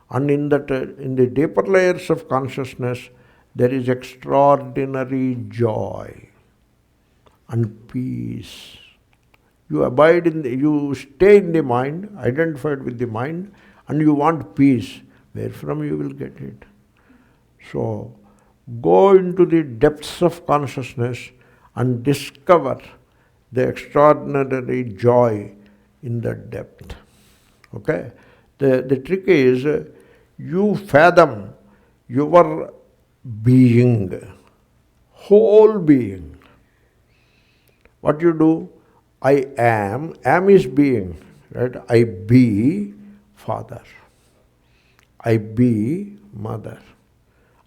And in the deeper layers of consciousness, there is extraordinary joy and peace. You abide you stay in the mind, identified with the mind, and you want peace. Where from you will get it? So, go into the depths of consciousness and discover the extraordinary joy in that depth. Okay? The trick is, you fathom your being, whole being. What you do? I am is being, right? I be father. I be mother.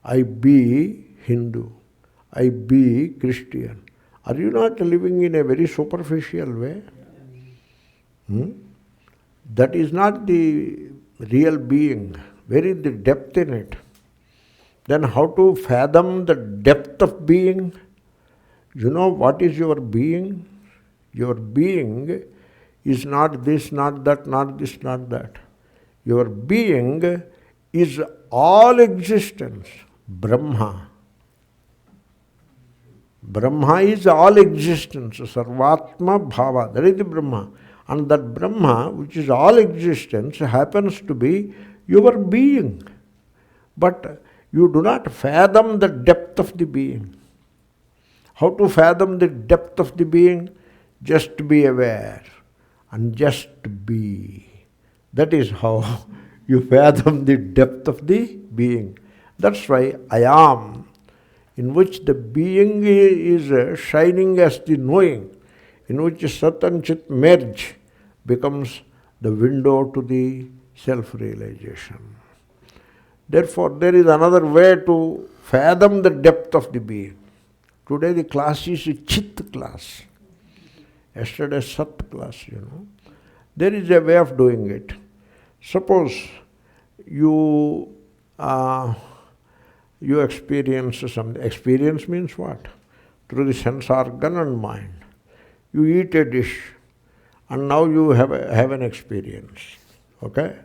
I be Hindu. I be Christian. Are you not living in a very superficial way? That is not the real being. Where is the depth in it? Then how to fathom the depth of being? You know what is your being? Your being is not this, not that, not this, not that. Your being is all existence. Brahma. Brahma is all existence. Sarvatma-bhava. That is the Brahma. And that Brahma, which is all existence, happens to be your being. But you do not fathom the depth of the being. How to fathom the depth of the being? Just be aware and just be. That is how you fathom the depth of the being. That's why I am, in which the being is shining as the knowing, in which Sat and Chit merge, becomes the window to the self-realization. Therefore, there is another way to fathom the depth of the being. Today the class is a Chit class. Yesterday Sat class, There is a way of doing it. Suppose you you experience something. Experience means what? Through the sense organ and mind. You eat a dish, and now you have an experience. Okay?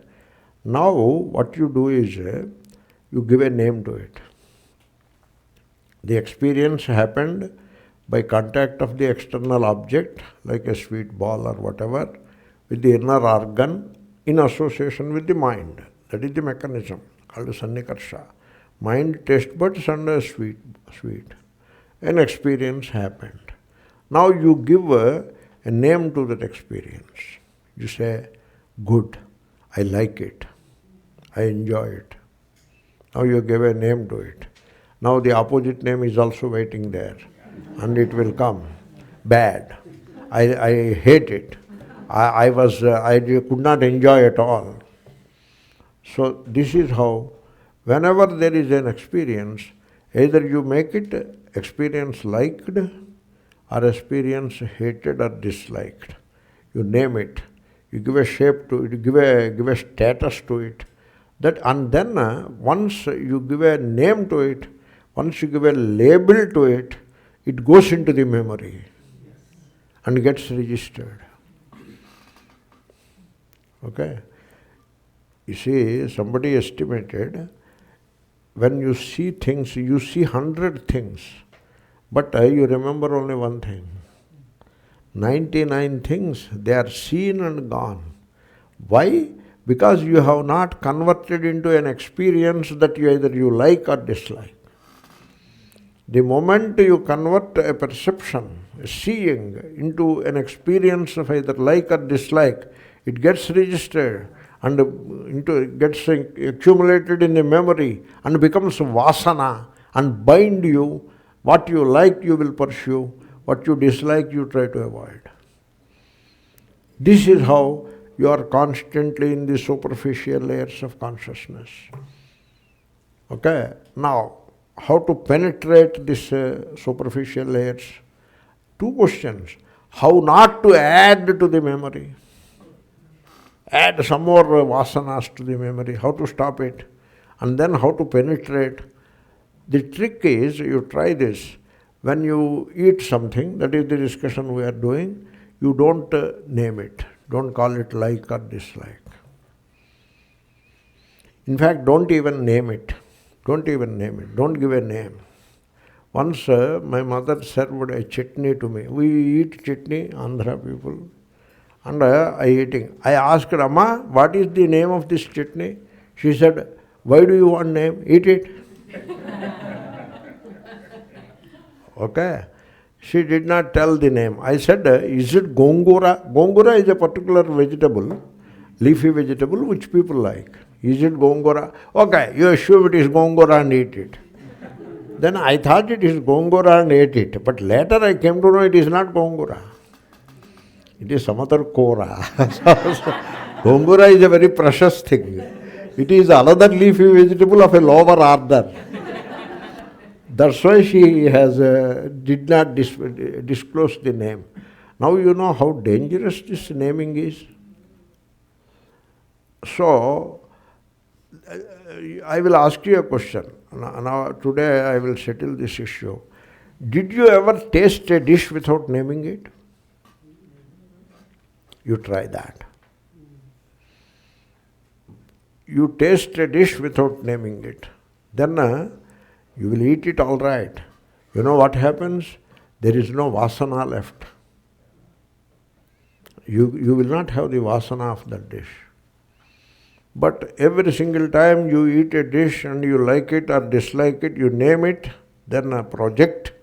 Now what you do is you give a name to it. The experience happened by contact of the external object, like a sweet ball or whatever, with the inner organ in association with the mind. That is the mechanism called sannikarsha. Mind, taste buds, and a sweet. An experience happened. Now you give a name to that experience. You say, good, I like it, I enjoy it. Now you give a name to it. Now the opposite name is also waiting there, and it will come. Bad, I hate it. I could not enjoy at all. So this is how, whenever there is an experience, either you make it experience liked or experience hated or disliked. You name it. You give a shape to it, give a status to it. And then once you give a name to it, once you give a label to it, it goes into the memory and gets registered. Okay? You see, somebody estimated, when you see things, you see 100 things, but you remember only one thing. 99 things, they are seen and gone. Why? Because you have not converted into an experience that either you like or dislike. The moment you convert a perception, a seeing, into an experience of either like or dislike, it gets registered and gets accumulated in the memory and becomes vasana and bind you. What you like you will pursue, what you dislike you try to avoid. This is how you are constantly in the superficial layers of consciousness. Okay? Now, how to penetrate these superficial layers? Two questions. How not to add to the memory? Add some more vasanas to the memory. How to stop it? And then how to penetrate? The trick is, you try this. When you eat something, that is the discussion we are doing, you don't name it. Don't call it like or dislike. In fact, don't even name it. Don't even name it. Don't give a name. Once my mother served a chutney to me. We eat chutney, Andhra people. And I asked her, Amma, what is the name of this chutney? She said, why do you want name? Eat it. Okay. She did not tell the name. I said, is it gongura? Gongura is a particular vegetable, leafy vegetable, which people like. Is it gongura? Okay, you assume it is gongura and eat it. Then I thought it is gongura and ate it. But later I came to know it is not gongura. It is some other kora. Gongura is a very precious thing. It is another leafy vegetable of a lower order. That's why she did not disclose the name. Now you know how dangerous this naming is. So, I will ask you a question. Now today I will settle this issue. Did you ever taste a dish without naming it? You try that. You taste a dish without naming it. Then you will eat it all right. You know what happens? There is no vasana left. You will not have the vasana of that dish. But every single time you eat a dish and you like it or dislike it, you name it, then project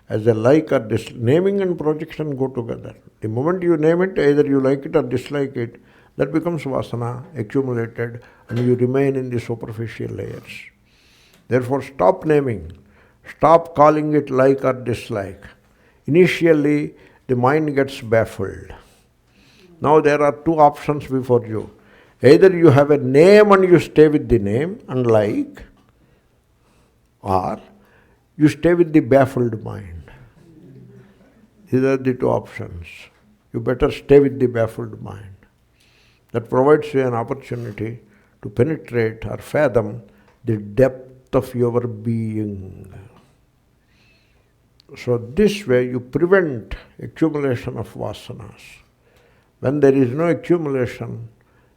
as a like or dislike. Naming and projection go together. The moment you name it, either you like it or dislike it, that becomes vasana, accumulated, and you remain in the superficial layers. Therefore, stop naming. Stop calling it like or dislike. Initially, the mind gets baffled. Now there are two options before you. Either you have a name and you stay with the name and like, or you stay with the baffled mind. These are the two options. You better stay with the baffled mind. That provides you an opportunity to penetrate or fathom the depth depth of your being. So this way you prevent accumulation of vasanas. When there is no accumulation,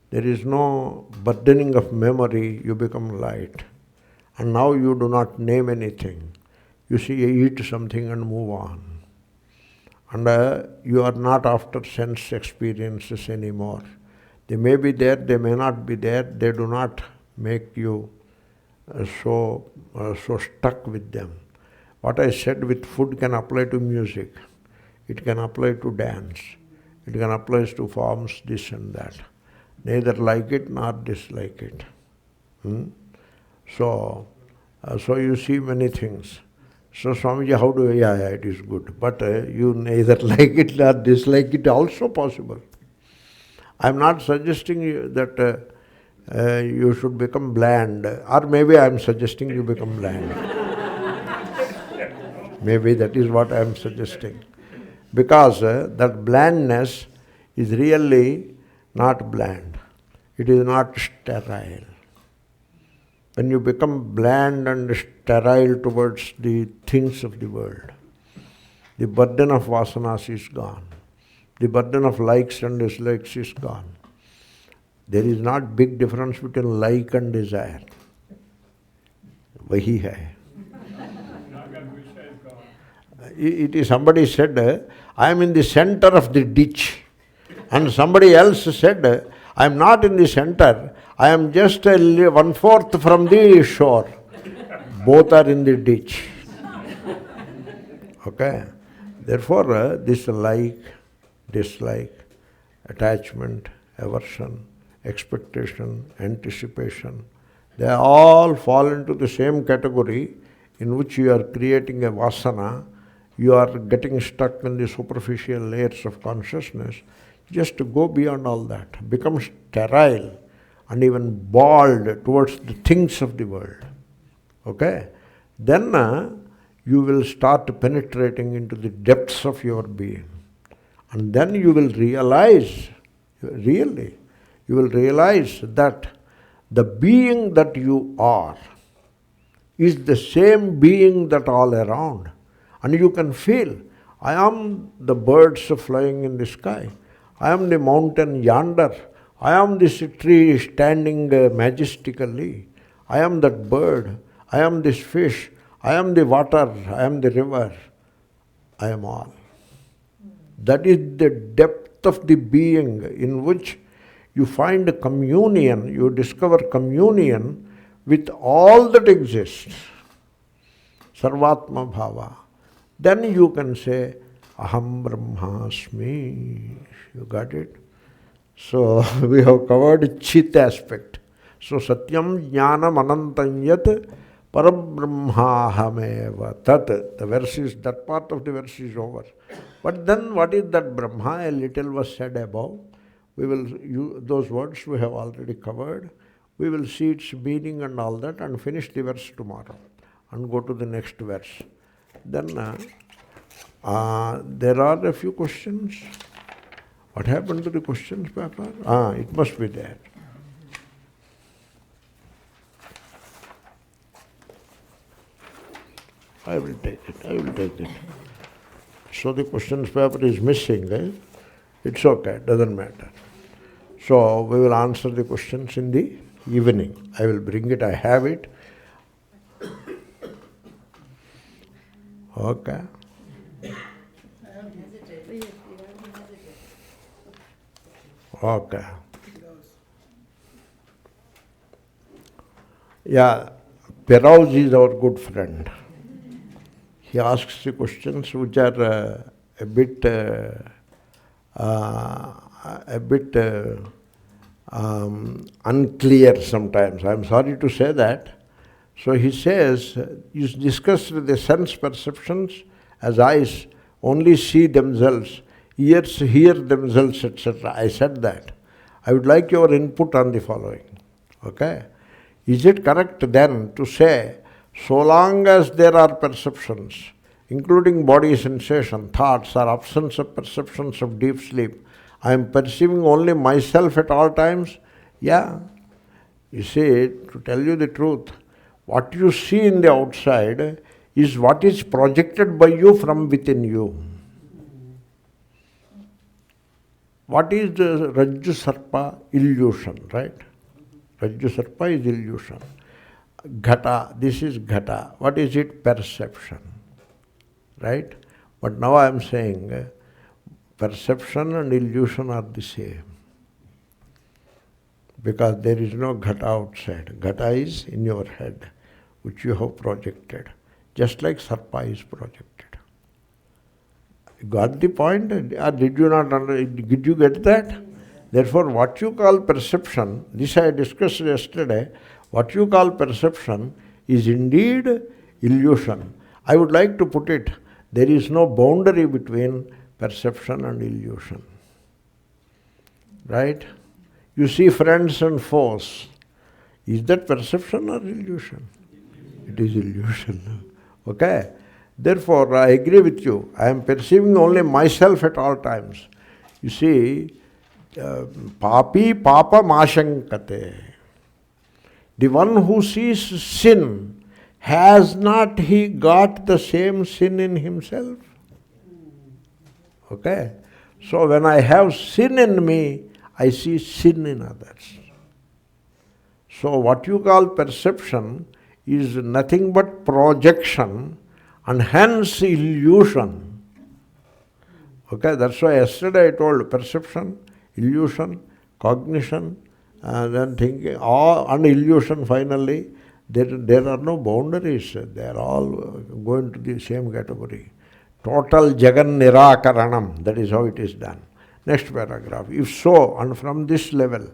there is no burdening of memory, you become light. And now you do not name anything. You see, you eat something and move on. And you are not after sense experiences anymore. They may be there, they may not be there. They do not make you so stuck with them. What I said with food can apply to music. It can apply to dance. It can apply to forms, this and that. Neither like it nor dislike it. So you see many things. So Swamiji, how do I? Yeah, it is good. But you neither like it nor dislike it, also possible. I am not suggesting you that you should become bland, or maybe I am suggesting you become bland. Maybe that is what I am suggesting. Because that blandness is really not bland. It is not sterile. When you become bland and sterile towards the things of the world, the burden of vasanas is gone. The burden of likes and dislikes is gone. There is not big difference between like and desire. Wahi hai. It is somebody said, I am in the center of the ditch. And somebody else said, I am not in the center, I am just 1/4 from the shore. Both are in the ditch. Okay? Therefore, this like, dislike, attachment, aversion, expectation, anticipation, they all fall into the same category in which you are creating a vasana. You are getting stuck in the superficial layers of consciousness. Just go beyond all that. Become sterile and even bald towards the things of the world. Okay? Then you will start penetrating into the depths of your being. And then you will realize, really, you will realize that the being that you are is the same being that all around. And you can feel, I am the birds flying in the sky. I am the mountain yonder. I am this tree standing majestically. I am that bird. I am this fish. I am the water. I am the river. I am all. That is the depth of the being in which you find communion, you discover communion with all that exists. Sarvatma bhava. Then you can say, Aham Brahmasmi. You got it? So we have covered Chit aspect. So satyaṃ jñānamanantaṃ yatparaṃ tat. The verse is, that part of the verse is over. But then what is that Brahma? A little was said above. We will use those words we have already covered. We will see its meaning and all that and finish the verse tomorrow and go to the next verse. Then there are a few questions. What happened to the questions paper? It must be there. I will take it. So the questions paper is missing. It's okay, doesn't matter. So we will answer the questions in the evening. I will bring it, I have it. Okay. Okay. Yeah, Peroz is our good friend. He asks the questions which are a bit unclear sometimes. I am sorry to say that. So he says, you discuss the sense perceptions as eyes only see themselves, ears hear themselves, etc. I said that. I would like your input on the following. Okay? Is it correct then to say, so long as there are perceptions, including body sensation, thoughts, or absence of perceptions of deep sleep, I am perceiving only myself at all times? Yeah. You see, to tell you the truth, What you see in the outside is what is projected by you from within you. What is the Rajju Sarpa? Illusion, right? Rajju Sarpa is illusion. Ghata, this is Ghata. What is it? Perception, right? But now I am saying perception and illusion are the same. Because there is no Ghata outside. Ghata is in your head, which you have projected. Just like Sarpa is projected. Got the point? Or did you not did you get that? Therefore, what you call perception, this I discussed yesterday, what you call perception is indeed illusion. I would like to put it, there is no boundary between perception and illusion. Right? You see friends and foes. Is that perception or illusion? It is illusion. Okay? Therefore, I agree with you. I am perceiving only myself at all times. You see, papi papa mashankate. The one who sees sin, has not he got the same sin in himself? Okay? So when I have sin in me, I see sin in others. So what you call perception is nothing but projection and hence illusion. Okay, that's why yesterday I told perception, illusion, cognition, then thinking, and illusion finally. There are no boundaries. They are all going to the same category. Total Jagan Nirakaranam, that is how it is done. Next paragraph. If so, and from this level,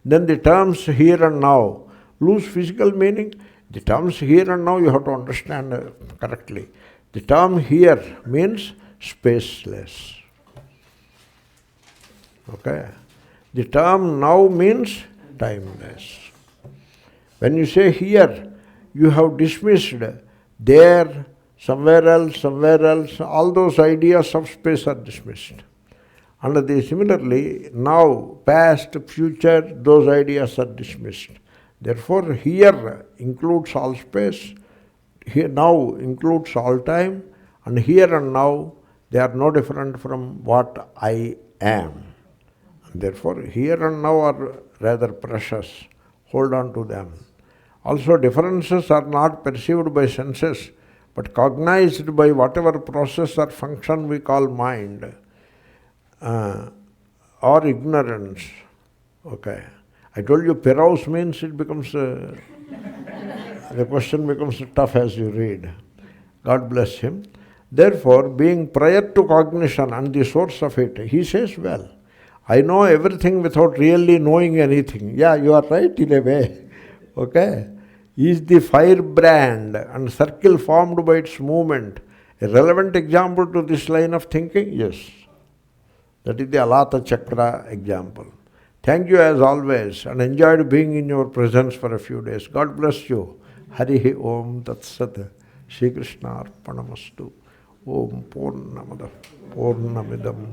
then the terms here and now lose physical meaning. The terms here and now you have to understand correctly. The term here means spaceless. Okay? The term now means timeless. When you say here, you have dismissed there, somewhere else, all those ideas of space are dismissed. And similarly, now, past, future, those ideas are dismissed. Therefore, here includes all space, here now includes all time, and here and now, they are no different from what I am. And therefore, here and now are rather precious. Hold on to them. Also, differences are not perceived by senses, but cognized by whatever process or function we call mind, or ignorance. Okay. I told you Piraus means it becomes, the question becomes tough as you read. God bless him. Therefore, being prior to cognition and the source of it, he says, well, I know everything without really knowing anything. Yeah, you are right in a way. Okay. Is the firebrand and circle formed by its movement a relevant example to this line of thinking? Yes. That is the Alata Chakra example. Thank you as always and enjoyed being in your presence for a few days. God bless you. Harihi Om Tat Sat. Shri Krishna Arpanamastu. Om Purnamada Purnamidam